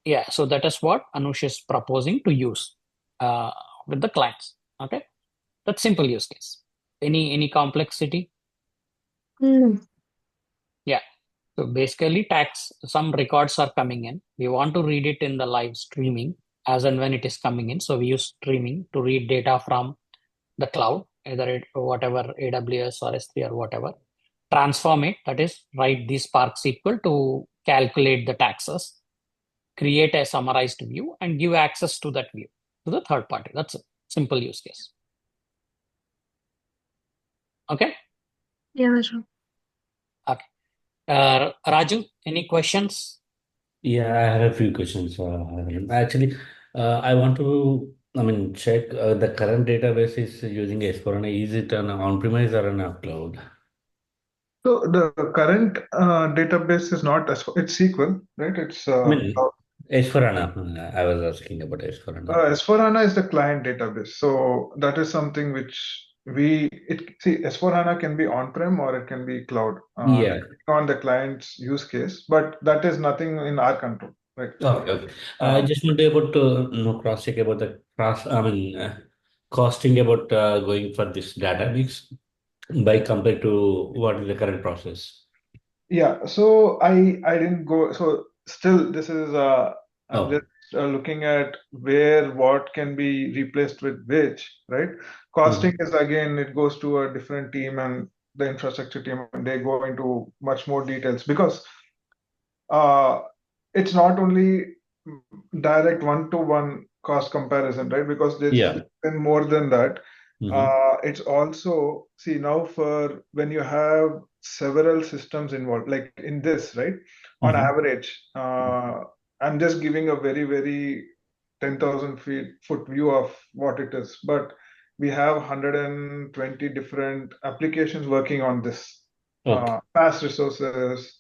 yeah. So that is what Anush is proposing to use with the clients. Okay. That's simple use case. Any complexity? Yeah. So basically some records are coming in. We want to read it in the live streaming as and when it is coming in. So we use streaming to read data from the cloud, either whatever AWS or S3 or whatever. Transform it, that is, write the Spark SQL to calculate the taxes, create a summarized view, and give access to that view to the third party. That's a simple use case. Okay? Yeah, sure. Okay. Raju, any questions? Yeah, I have a few questions. Actually, I want to, check the current database is using S/4HANA. Is it an on-premise or on a cloud? So the current database is not it's SQL, right? It's S/4HANA. I was asking about S/4HANA. S/4HANA is the client database. So that is something which S/4HANA can be on-prem or it can be cloud, Yeah. depending on the client's use case, but that is nothing in our control, right? Okay. I just want to cross-check about the costing about going for this data mix by compared to what is the current process. Yeah, so I didn't go. So still, this is I'm just looking at where what can be replaced with which, right? Costing is again, it goes to a different team and the infrastructure team, and they go into much more details because it's not only direct one-to-one cost comparison, right? Because there's even more than that. It's also, see, now for when you have several systems involved, like in this, right? On average, I'm just giving a very, very 10,000 foot view of what it is, but we have 120 different applications working on this, fast resources,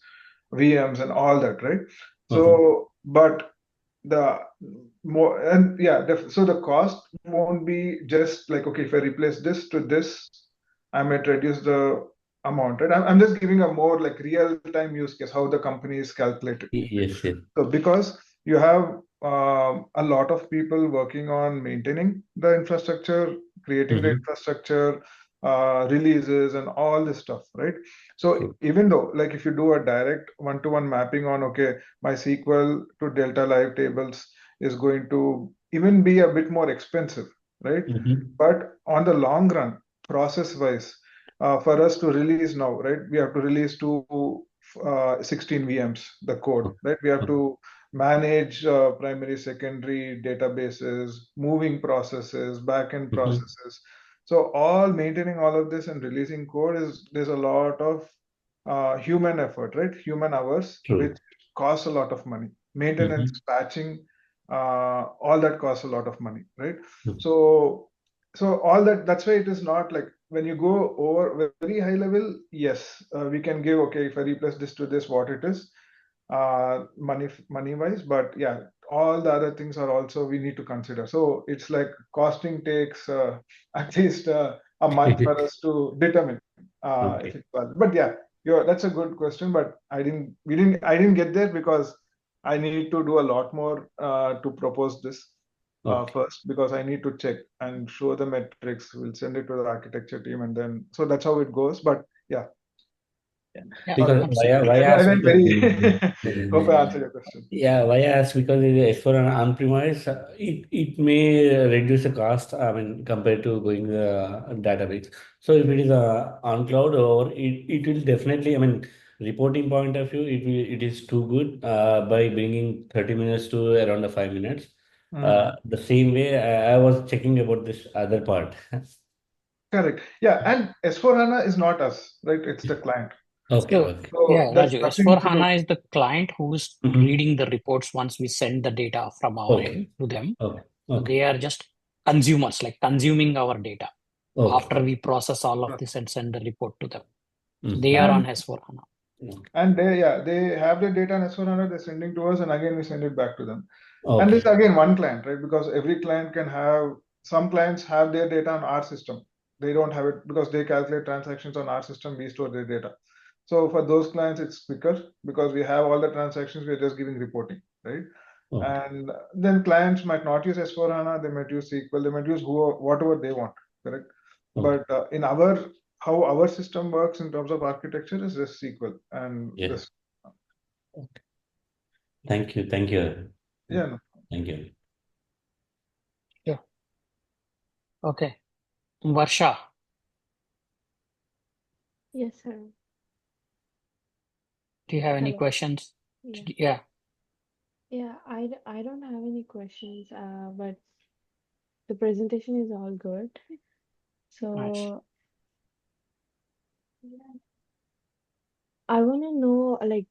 VMs, and all that, right? So, but the more and yeah, so the cost won't be just like, okay, if I replace this to this, I might reduce the amount, right? I'm just giving a more like real-time use case, how the company is calculated. Yes. So because you have a lot of people working on maintaining the infrastructure, creating the infrastructure, releases, and all this stuff, right? So even though, like, if you do a direct one-to-one mapping on, okay, my SQL to Delta Live tables is going to even be a bit more expensive, right? But on the long run, process-wise, for us to release now, right, we have to release to 16 VMs, the code, right? We have to manage primary, secondary databases, moving processes, backend processes. So maintaining all of this and releasing code there's a lot of human effort, right? Human hours, which costs a lot of money. Maintenance, patching, all that costs a lot of money, right? So all that's why it is not like when you go over very high level, yes, we can give, okay, if I replace this to this, what it is, money wise, but yeah, all the other things are also we need to consider. So it's like costing takes at least a month for us to determine if it's valid. But yeah, that's a good question, but I didn't get there because I need to do a lot more to propose this first, because I need to check and show the metrics. We'll send it to the architecture team, and then so that's how it goes. But yeah. Because why I ask? went hope I answered your question. Yeah, why ask? Because for an on-premise, it may reduce the cost. Compared to going database. So if it is on cloud, or it will definitely. Reporting point of view, it is too good. By bringing 30 minutes to around 5 minutes. The same way I was checking about this other part. Correct. Yeah, and S/4HANA is not us, right? It's the client. Okay. So Yeah, that's Raju, nothing S/4HANA is the client who's reading the reports once we send the data from our end to them. They are just consumers, like consuming our data after we process all of this and send the report to them. They are on S/4HANA. And they have the data on S/4HANA, they're sending to us, and again we send it back to them. And this is again one client, right? Because every client can have some clients have their data on our system. They don't have it because they calculate transactions on our system. We store their data. So for those clients, it's quicker because we have all the transactions. We're just giving reporting, right? Okay. And then clients might not use S4HANA. They might use SQL. They might use whatever they want, correct? Okay. But in how our system works in terms of architecture is just SQL and Yeah. this. Okay. Thank you. Thank you. Yeah. No. Thank you. Yeah. Okay. Varsha, Yes, sir. do you have any Hello. questions? Yeah. Yeah. Yeah, I don't have any questions, but the presentation is all good. Nice. So I want to know like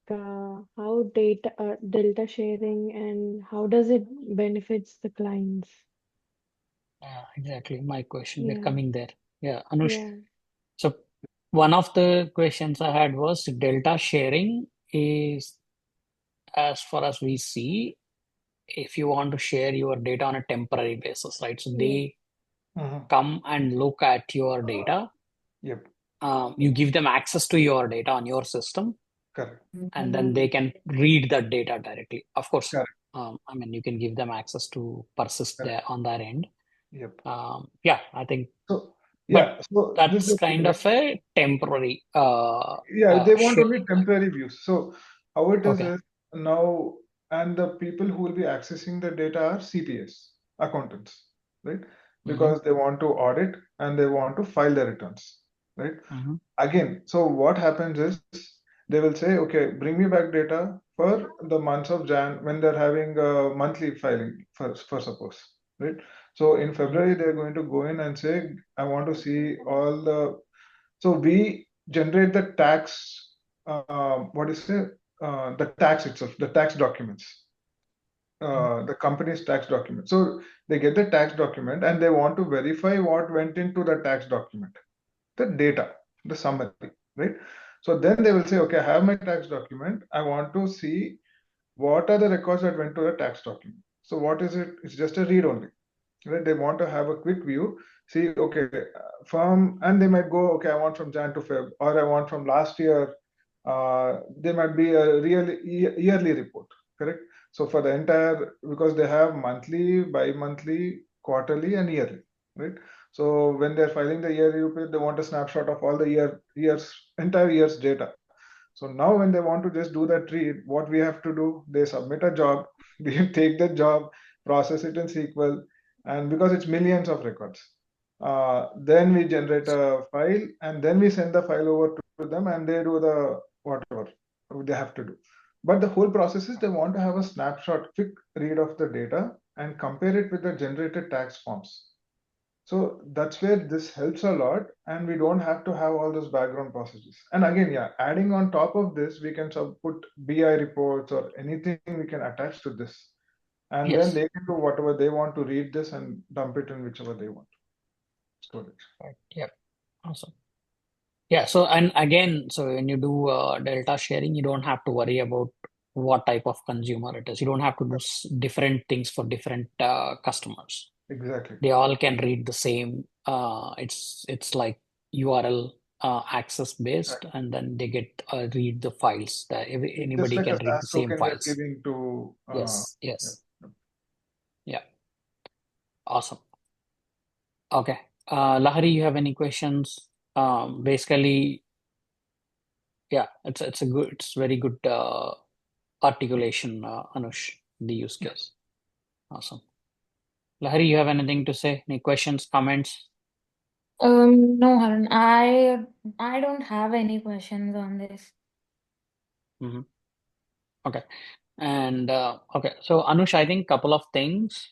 how delta sharing and how does it benefits the clients? Exactly. My question. We're Yeah, coming there. Yeah. Anush. yeah, So one of the questions I had was delta sharing is, as far as we see, if you want to share your data on a temporary basis, right? So yeah. they Mhm. come and look at your data. Yep. You give them access to your data on your system, Correct. and then they can read that data directly. Of course, Correct. I mean, you can give them access to persist Correct. there on their end. Yep. Yeah, I think, So but yeah. So this that's is kind of a temporary yeah, they want only sharing. temporary views. So how it Okay. is now, and the people who will be accessing the data are CPAs, accountants, right? Because they want to audit and they want to file the returns, right? Mm-hmm. Again, so what happens is they will say, okay, bring me back data for the months of Jan when they're having a monthly filing for suppose, right? So in February, they're going to go in and say, I want to see all the, so we generate the tax, what is it? The tax itself, the tax documents, the company's tax document. So they get the tax document and they want to verify what went into the tax document, the data, the summary, right? So then they will say, okay, I have my tax document. I want to see what are the records that went to the tax document. So what is it? It's just a read only, right? They want to have a quick view, see, okay, and they might go, okay, I want from Jan to Feb, or I want from last year. There might be a real yearly report, correct? So for the entire, because they have monthly, bi-monthly, quarterly, and yearly, right? So when they're filing the yearly report, they want a snapshot of all the entire year's data. So now when they want to just do that read, what we have to do, they submit a job, we take the job, process it in SQL, and because it's millions of records, then we generate a file and then we send the file over to them and they do the whatever they have to do. But the whole process is they want to have a snapshot, quick read of the data and compare it with the generated tax forms. So that's where this helps a lot, and we don't have to have all those background processes. And again, yeah, adding on top of this, we can put BI reports or anything we can attach to this. And then Yes. they can do whatever they want to read this and dump it in whichever they want. Storage. Right. Yep. Awesome. Yeah. So, and again, so when you do delta sharing, you don't have to worry about what type of consumer it is. You don't have to do different things for different customers. Exactly. They all can read the same. It's like URL access based, and then they get read the files. That Just anybody like can a read the SAS same token we are files. giving to Yes. yeah. Yes. Yeah. Awesome. Okay. Lahari, you have any questions? Basically, yeah, it's very good articulation, Anush, the use case. Awesome. Lahari, you have anything to say? Any questions, comments? No, Harun, I don't have any questions on this. Mm-hmm. Okay. And okay, so Anush, I think couple of things,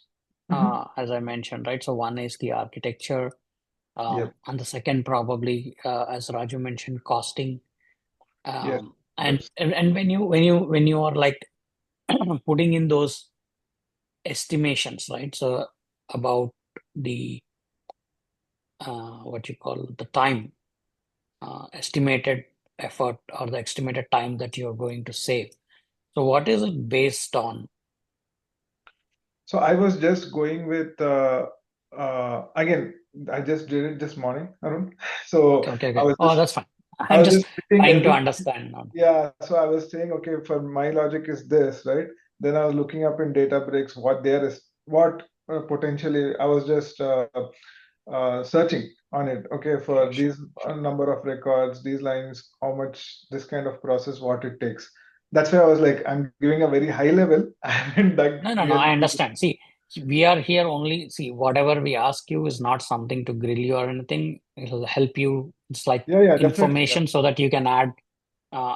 as I mentioned, right? So one is the architecture, Yep. and the second probably, as Raju mentioned, costing. Yes. And when you are like putting in those estimations, right? So about the what you call the time, estimated effort or the estimated time that you're going to save. So what is it based on? So I was just going with again, I just did it this morning, Arun. So Okay. I was Oh, just that's fine. I I'm was just just fitting trying to everything. understand now. Yeah, so I was saying, okay, for my logic is this, right? Then I was looking up in Databricks what there is, what potentially I was just searching on it. Okay, for these number of records, these lines, how much this kind of process, what it takes. That's why I was like, I'm giving a very high level. I haven't dug No, really I deep. understand. See, we are here only, see, whatever we ask you is not something to grill you or anything. It'll help you. It's like Yeah, definitely. information so that you can add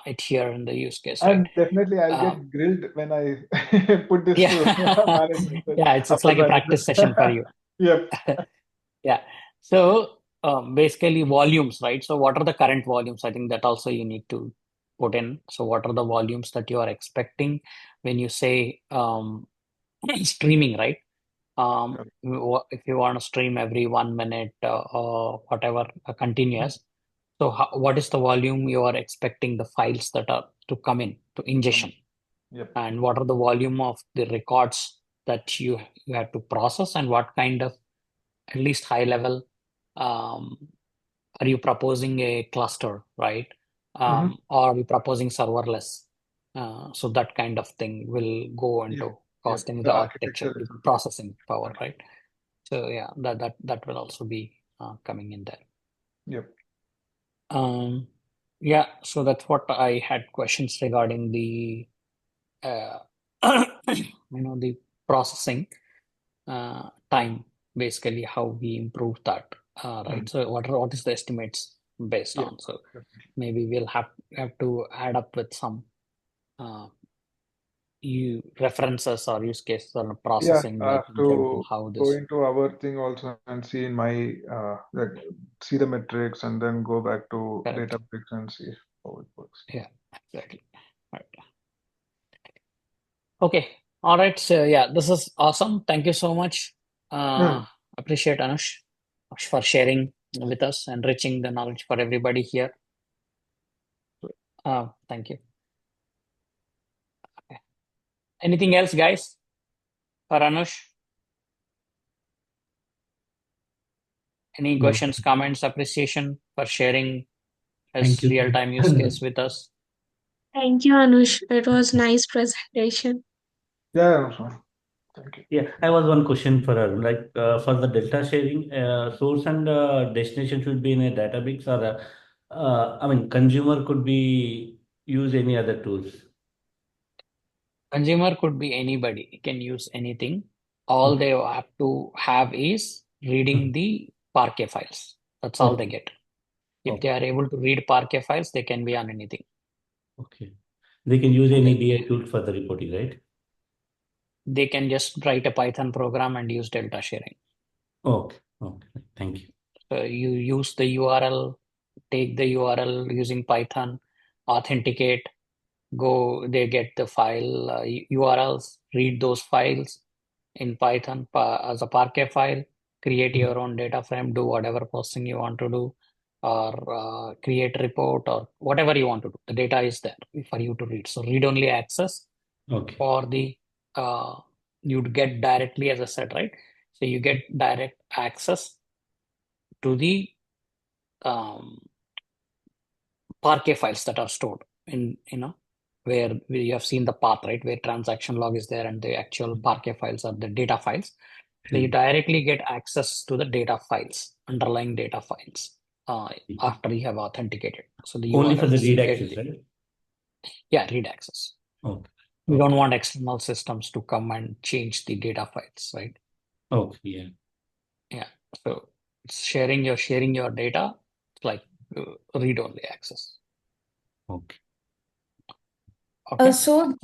it here in the use case, right? And definitely I'll Uh, get grilled when I put this to yeah, management, yeah, it's upper like a practice session for management. you. Yep. Yeah. So basically volumes, right? So what are the current volumes? I think that also you need to put in. So what are the volumes that you are expecting when you say streaming, right? If you want to stream every 1 minute or whatever, continuous. So what is the volume you are expecting the files that are to come in to ingestion? Yep. And what are the volume of the records that you have to process, and what kind of, at least high level, um, are you proposing a cluster, right? Or are you proposing serverless? So that kind of thing will go into costing the architecture, the processing power, right? So yeah, that will also be coming in there. Yep. Yeah, so that's what I had questions regarding the the processing time, basically how we improve that, right? So what is the estimates based Yeah, on? So definitely. maybe we'll have to add up with some references or use cases on processing, I like have in general, to how go this. into our thing also and see in my like see the metrics and then go back to Correct. Databricks and see how it works. Yeah, exactly. Right. Okay. All right. So yeah, this is awesome. Thank you so much. Appreciate Anush for sharing with us, enriching the knowledge for everybody here. Thank you. Okay. Anything else, guys, for Anush? Any No. questions, comments, appreciation for sharing Thank his you. real-time use case with us? Thank you, Anush. It was nice presentation. Yeah, fine. Thank you. Yeah, I was one question for her. Like for the delta sharing, source and destination should be in a Databricks, or I mean, consumer could be use any other tools. Consumer could be anybody, can use anything. All Okay. they have to have is reading the Parquet files. That's all they Okay. get. If Okay. they are able to read Parquet files, they can be on anything. Okay. They can use any Okay. BI tool for the reporting, right? They can just write a Python program and use delta sharing. Okay. Okay. Thank you. So you use the URL, take the URL using Python, authenticate, go, they get the file URLs, read those files in Python as a Parquet file, create your own data frame, do whatever processing you want to do, or create a report or whatever you want to do. The data is there for you to read. So read-only access Okay. for the you'd get directly, as I said, right? So you get direct access to the um, Parquet files that are stored in, where you have seen the path, right? Where transaction log is there and the actual Parquet files are the data files. So you directly get access to the data files, underlying data files, after you have authenticated. So the Only for the URLs read you get, access, right? yeah, read access. Okay. We don't want external systems to come and change the data files, right? Okay. Yeah. Yeah. So it's sharing your data, it's like read only access. Okay. Okay. So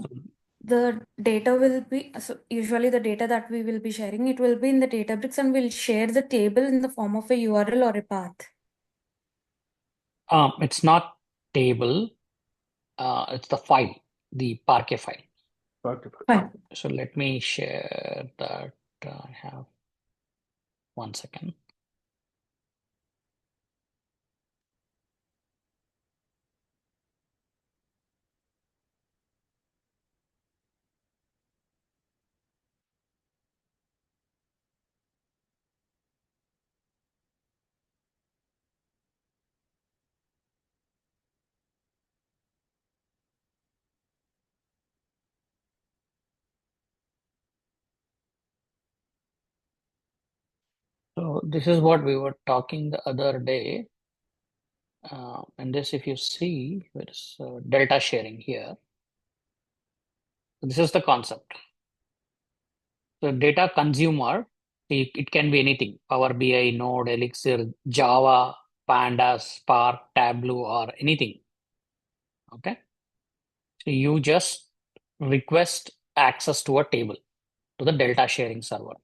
the data will be, so usually the data that we will be sharing, it will be in the Databricks, and we'll share the table in the form of a URL or a path. It's not table, it's the file, the Parquet file. Fine. So let me share that. I have 1 second. this is what we were talking the other day. And this, if you see, there's delta sharing here. This is the concept. So data consumer, it can be anything: Power BI, Node, Elixir, Java, Pandas, Spark, Tableau, or anything. Okay. So you just request access to a table, to the delta sharing server.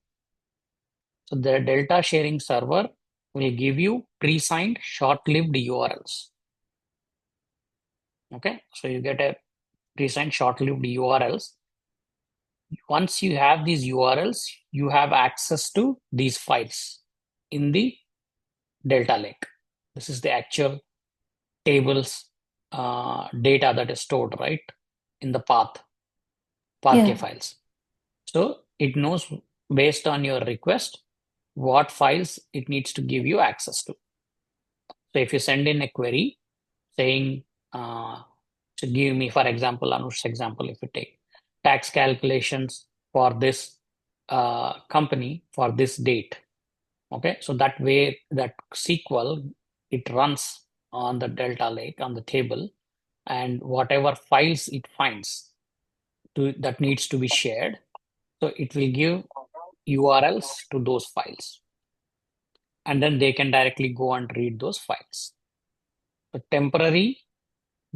So the delta sharing server will give you pre-signed short-lived URLs. Okay. So you get a pre-signed short-lived URLs. Once you have these URLs, you have access to these files in the Delta Lake. This is the actual tables data that is stored, right, in the Parquet files. So it knows based on your request what files it needs to give you access to. So if you send in a query saying, to give me, for example, Anush's example, if you take tax calculations for this company for this date. Okay, so that way, that SQL, it runs on the Delta Lake on the table, and whatever files it finds that needs to be shared, so it will give URLs to those files, and then they can directly go and read those files. So temporary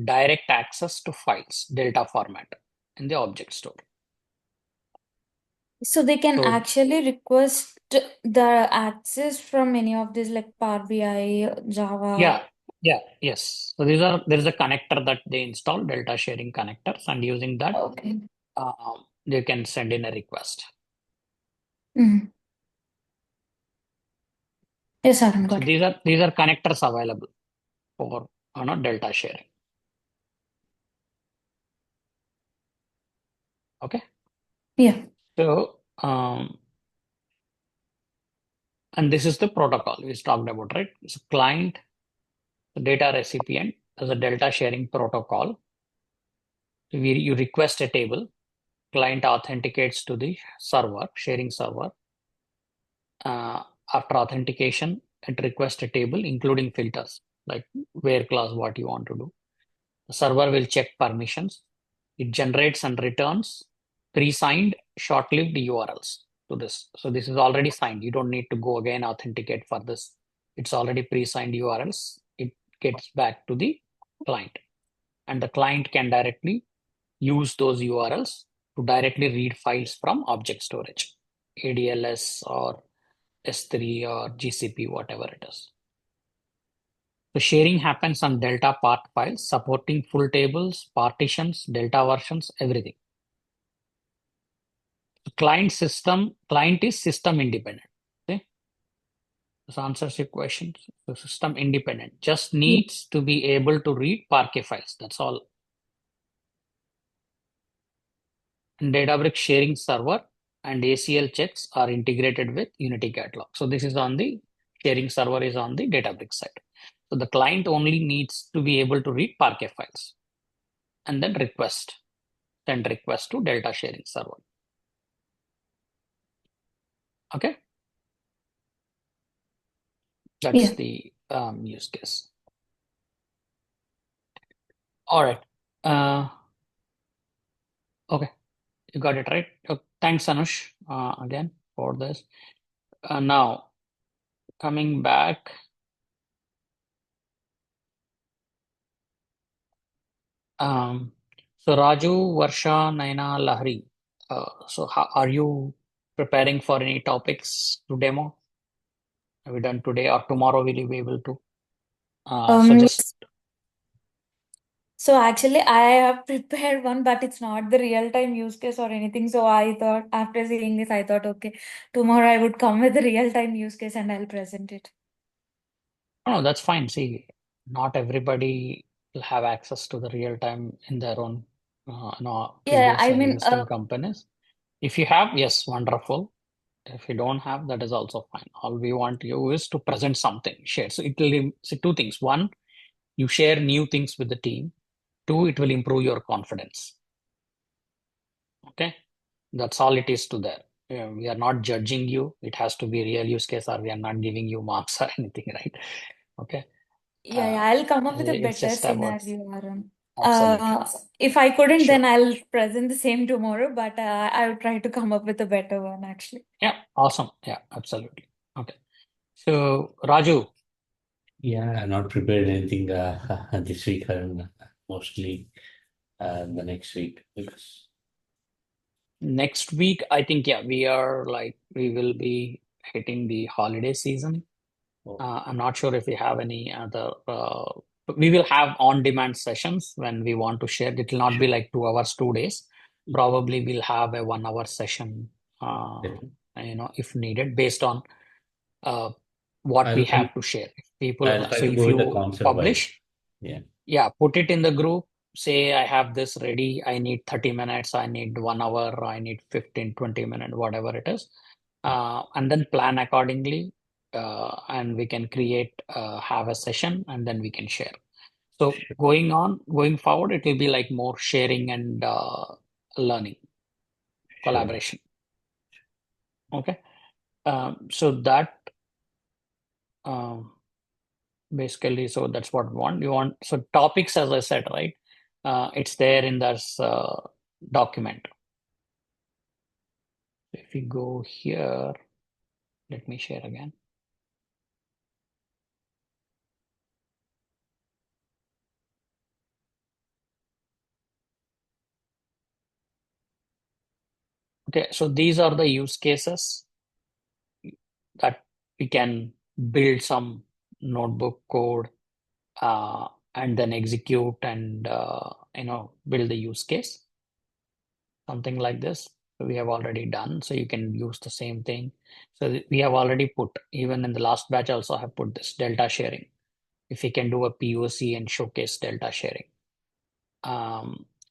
direct access to files, Delta format in the object store. So they can actually request the access from any of these, like Power BI, Java. Yes. So there is a connector that they install, delta sharing connectors, and using that, they can send in a request. Yes, I got So these are connectors available for delta sharing. Okay. Yeah. So and this is the protocol we talked about, right? So client, the data recipient, as a delta sharing protocol. You request a table, client authenticates to the server, sharing server. After authentication, it requests a table, including filters, like where clause, what you want to do. The server will check permissions. It generates and returns pre-signed short-lived URLs to this. So this is already signed. You don't need to go again authenticate for this. It's already pre-signed URLs. It gets back to the client, and the client can directly use those URLs to directly read files from object storage, ADLS or S3 or GCP, whatever it is. The sharing happens on Delta part files, supporting full tables, partitions, Delta versions, everything. The client is system independent. Okay? This answers your question. So system independent just needs to be able to read Parquet files. That's all. And Databricks sharing server and ACL checks are integrated with Unity Catalog. So this is on the sharing server is on the Databricks side. So the client only needs to be able to read Parquet files and then send request to Delta sharing server. Okay. That's the use case. All right. Okay. You got it right. Thanks, Anush, again for this. Now, coming back. So Raju, Varsha, Naina, Lahari. So how are you preparing for any topics to demo? Have we done today or tomorrow? Will you be able to suggest? So actually, I have prepared one, but it's not the real-time use case or anything. So I thought, after seeing this, I thought, okay, tomorrow I would come with the real-time use case and I'll present it. No, that's fine. See, not everybody will have access to the real time in their own previous existing companies. If you have, yes, wonderful. If you don't have, that is also fine. All we want you is to present something, share. So it will see two things. One, you share new things with the team. Two, it will improve your confidence. Okay, that's all it is to there. we are not judging you. It has to be real use case, or we are not giving you marks or anything, right? Okay. Yeah, I'll come up with a It's better just about scenario, Arun. absolutely. If I couldn't, Sure. then I'll present the same tomorrow, but I would try to come up with a better one actually. Yeah, awesome. Yeah, absolutely. Okay. So Raju, Yeah, I'm not prepared anything this week, and mostly the next week because next week, I think, yeah, we will be hitting the holiday season. I'm not sure if we have any other, we will have on-demand sessions when we want to share. It will not be like 2 hours, 2 days. Probably we'll have a 1 hour session, if needed, based on what we have to share. I'll try So to if go with the you concept wise. publish, Yeah. put it in the group. Say I have this ready. I need 30 minutes. I need 1 hour. I need 15, 20 minutes, whatever it is. And then plan accordingly. And we can have a session, and then we can share. So going forward, it will be like more sharing and learning, collaboration. Okay. So that basically, so that's what we want. You want, so topics, as I said, right? It's there in this document. If we go here, let me share again. Okay, so these are the use cases that we can build some notebook code and then execute and build the use case, something like this. So we have already done, so you can use the same thing. So we have already put, even in the last batch, also have put this delta sharing. If we can do a POC and showcase delta sharing.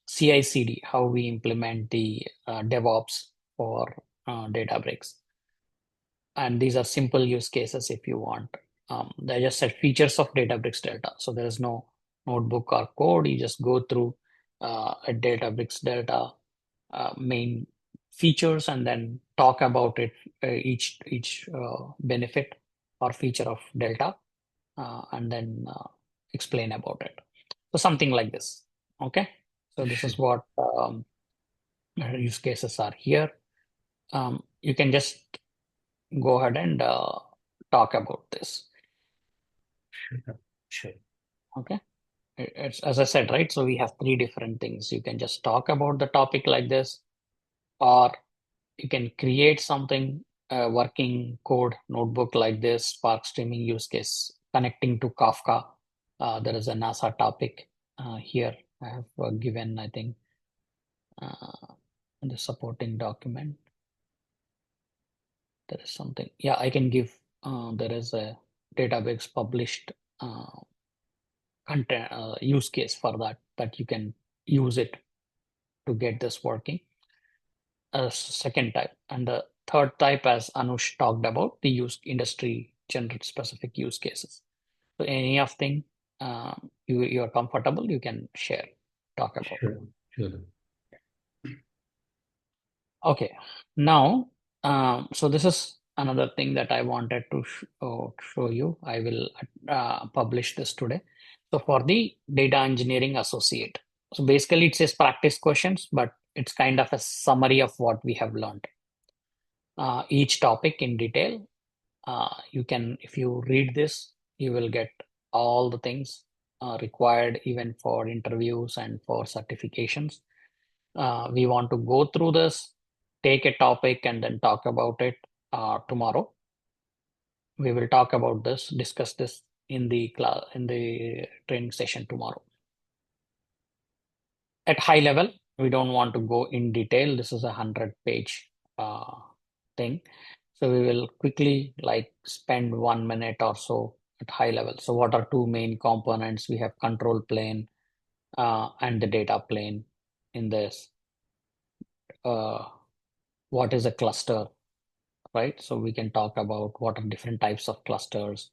CI/CD, how we implement the DevOps for Databricks. And these are simple use cases if you want. They just said features of Databricks Delta. So there is no notebook or code. You just go through a Databricks Delta main features and then talk about it, each benefit or feature of Delta, and then explain about it. So something like this. Okay. So this is what use cases are here. You can just go ahead and talk about this. Sure. Okay. It's, as I said, right? So we have 3 different things. You can just talk about the topic like this, or you can create something, working code notebook like this, Spark streaming use case, connecting to Kafka. There is a NASA topic here. I have given, I think, in the supporting document. There is something. Yeah, I can give. There is a Databricks published content use case for that you can use it to get this working. Second type, and the third type, as Anush talked about, the industry general specific use cases. So any of thing you are comfortable, you can talk about. Sure. Okay, now so this is another thing that I wanted to show you. I will publish this today. So for the data engineering associate, so basically it says practice questions, but it's kind of a summary of what we have learned. Each topic in detail. You can, if you read this, you will get all the things required even for interviews and for certifications. We want to go through this, take a topic, and then talk about it tomorrow. We will talk about this, discuss this in the class, in the training session tomorrow. At high level, we don't want to go in detail. This is a 100-page thing. So we will quickly spend 1 minute or so at high level. So what are 2 main components? We have control plane and the data plane in this. What is a cluster, right? So we can talk about what are different types of clusters.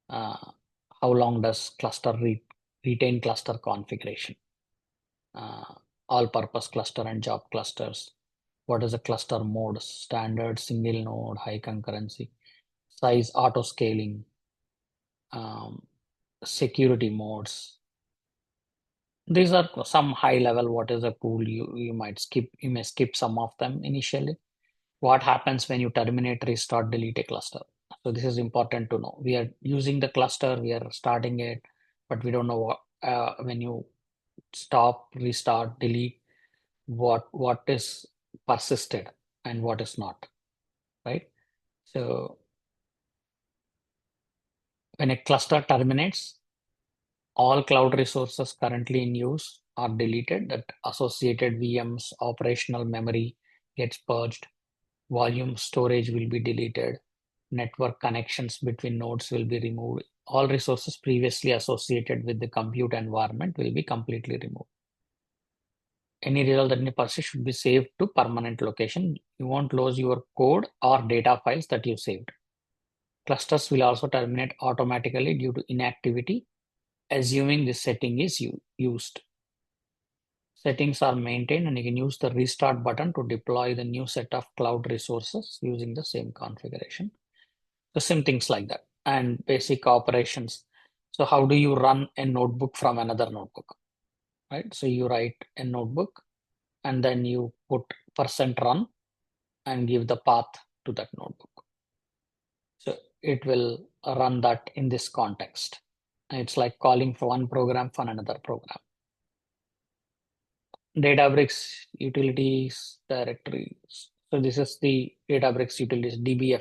How long does cluster retain cluster configuration? All-purpose cluster and job clusters. what is the cluster mode, standard, single node, high concurrency, size, auto scaling, security modes. These are some high level, what is a cool, you may skip some of them initially. What happens when you terminate, restart, delete a cluster? So this is important to know. We are using the cluster, we are starting it, but we don't know what, when you stop, restart, delete, what is persisted and what is not, right? So when a cluster terminates, all cloud resources currently in use are deleted. That associated VMs, operational memory gets purged, volume storage will be deleted, network connections between nodes will be removed. All resources previously associated with the compute environment will be completely removed. Any result that may persist should be saved to permanent location. You won't lose your code or data files that you saved. Clusters will also terminate automatically due to inactivity, assuming this setting is used. Settings are maintained, and you can use the restart button to deploy the new set of cloud resources using the same configuration. So same things like that, and basic operations. So how do you run a notebook from another notebook, right? So you write a notebook and then you put %run and give the path to that notebook. So it will run that in this context. It's like calling for one program for another program. Databricks utilities directories. So this is the Databricks utilities, DB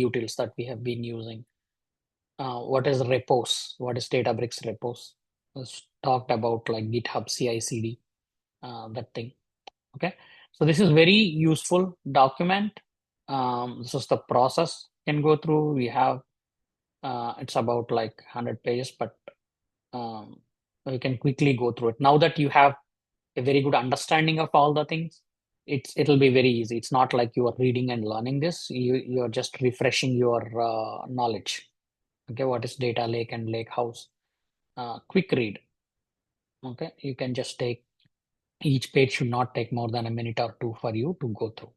utils that we have been using. What is repos? What is Databricks repos? Let's talked about like GitHub CI/CD, that thing. Okay, so this is very useful document. This is the process you can go through. We have it's about like 100 pages, but you can quickly go through it. Now that you have a very good understanding of all the things, it'll be very easy. It's not like you are reading and learning this. You're just refreshing your knowledge. Okay, what is data lake and lake house? Quick read. Okay, you can just take each page, should not take more than a minute or two for you to go through.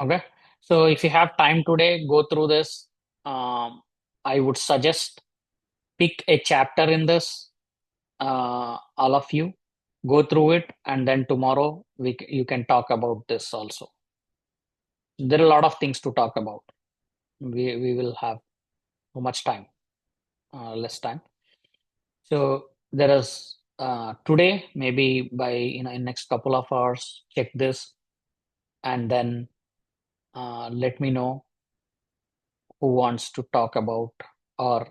Okay, so if you have time today, go through this. I would suggest pick a chapter in this, all of you go through it, and then tomorrow you can talk about this also. There are a lot of things to talk about. We will have too much time, less time. So there is today, maybe by in next couple of hours, check this, and then let me know who wants to talk about, or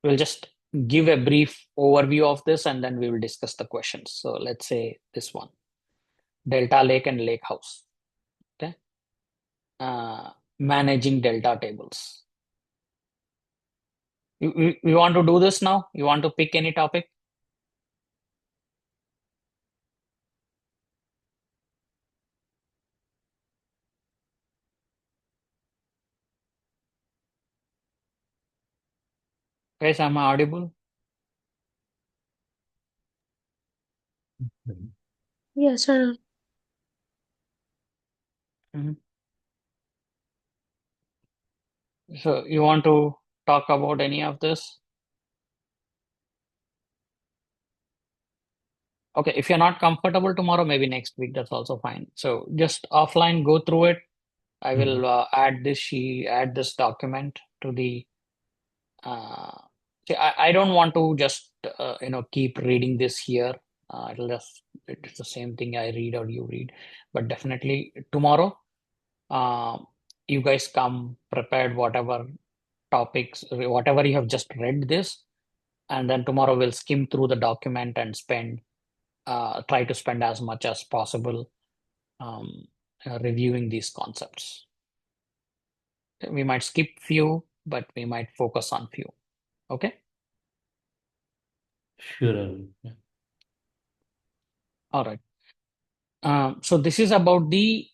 we'll just give a brief overview of this and then we will discuss the questions. So let's say this one, Delta Lake and Lake House. Okay, managing Delta tables. We want to do this now? You want to pick any topic? Guys, am I audible? Yes, sir. So you want to talk about any of this? Okay, if you're not comfortable tomorrow, maybe next week, that's also fine. So just offline, go through it. I will add this document to the. See, I don't want to just keep reading this here. It's the same thing I read or you read, but definitely tomorrow, you guys come prepared, whatever topics, whatever you have just read this, and then tomorrow we'll skim through the document and try to spend as much as possible reviewing these concepts. We might skip few, but we might focus on few. Okay. Sure. Yeah. All right. So this is about the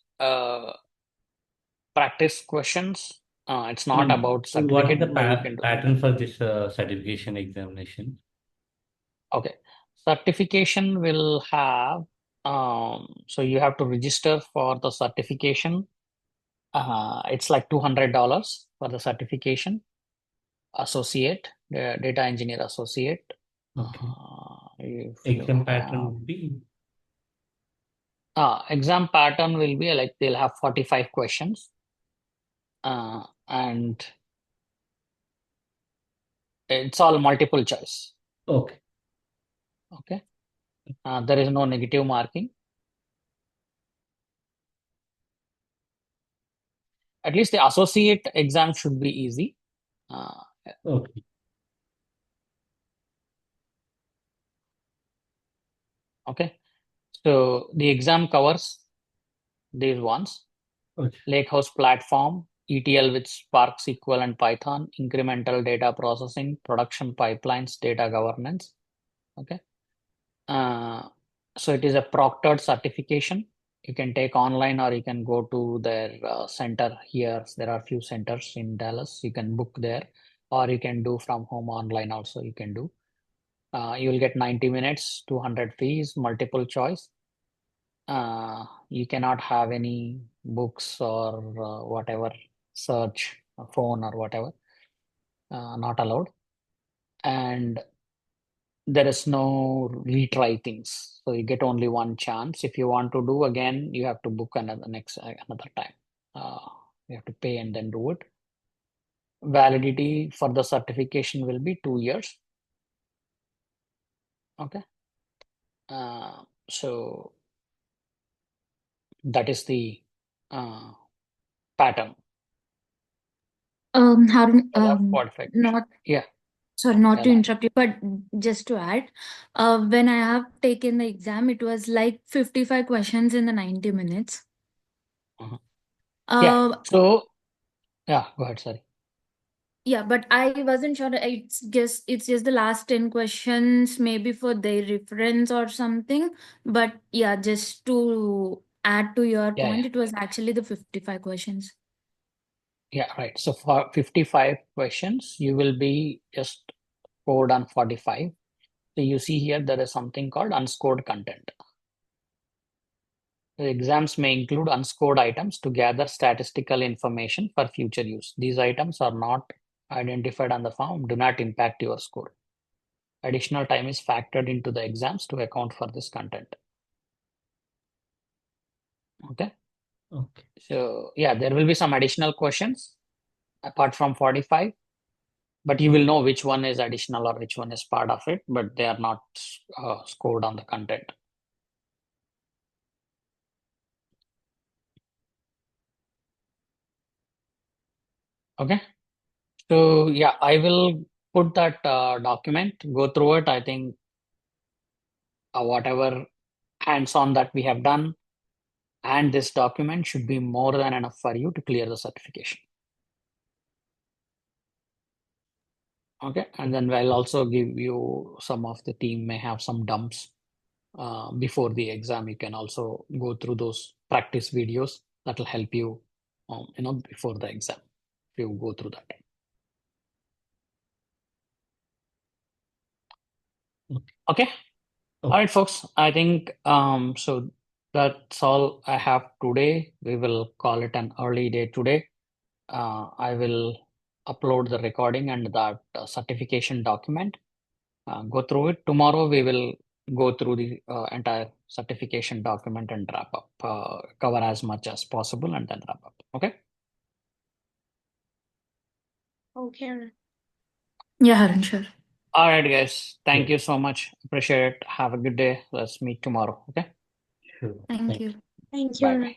practice questions. It's not about What is certificate, the but you can do. pattern for this certification examination? Okay. Certification will have, so you have to register for the certification. It's like $200 for the certification. Associate, the data engineer associate. Okay. If Exam you pattern have, would be exam pattern will be like they'll have 45 questions. And it's all multiple choice. okay. Okay. There is no negative marking. At least the associate exam should be easy. Okay. Okay. So the exam covers these ones: Okay. Lakehouse platform, ETL with Spark SQL and Python, incremental data processing, production pipelines, data governance. Okay. So it is a proctored certification. You can take online or you can go to their center here. There are a few centers in Dallas. You can book there, or you can do from home online also. You can do. You will get 90 minutes, 200 fees, multiple choice. You cannot have any books or whatever, search, phone or whatever. Not allowed. And there is no retry things. So you get only one chance. If you want to do again, you have to book another time. You have to pay and then do it. Validity for the certification will be 2 years. Okay. So that is the pattern. Harun, You'll have 45 not Yeah. sorry, not to Yeah. interrupt you, but just to add, when I have taken the exam, it was like 55 questions in the 90 minutes. Yeah. Uh, So yeah, go ahead. Sorry. yeah, but I wasn't sure. It's just the last 10 questions, maybe for their reference or something. But yeah, just to add to your Yeah, point, yeah. it was actually the 55 questions. Yeah, right. So for 55 questions, you will be just scored on 45. So you see here, there is something called unscored content. The exams may include unscored items to gather statistical information for future use. These items are not identified on the form, do not impact your score. Additional time is factored into the exams to account for this content. Okay. Okay. So yeah, there will be some additional questions apart from 45, but you will know which one is additional or which one is part of it, but they are not scored on the content. Okay. So yeah, I will put that document, go through it. I think whatever hands-on that we have done and this document should be more than enough for you to clear the certification. Okay. And then I'll also give you, some of the team may have some dumps before the exam. You can also go through those practice videos that will help you, before the exam, if you go through that. Okay. All right, folks. I think so that's all I have today. We will call it an early day today. I will upload the recording and that certification document. Go through it. Tomorrow we will go through the entire certification document and wrap up, cover as much as possible and then wrap up. Okay. Okay. Yeah, Harun, sure. All right, guys. Thank you so much. Appreciate it. Have a good day. Let's meet tomorrow. Okay. Sure. Thank you. Thank Bye you. bye.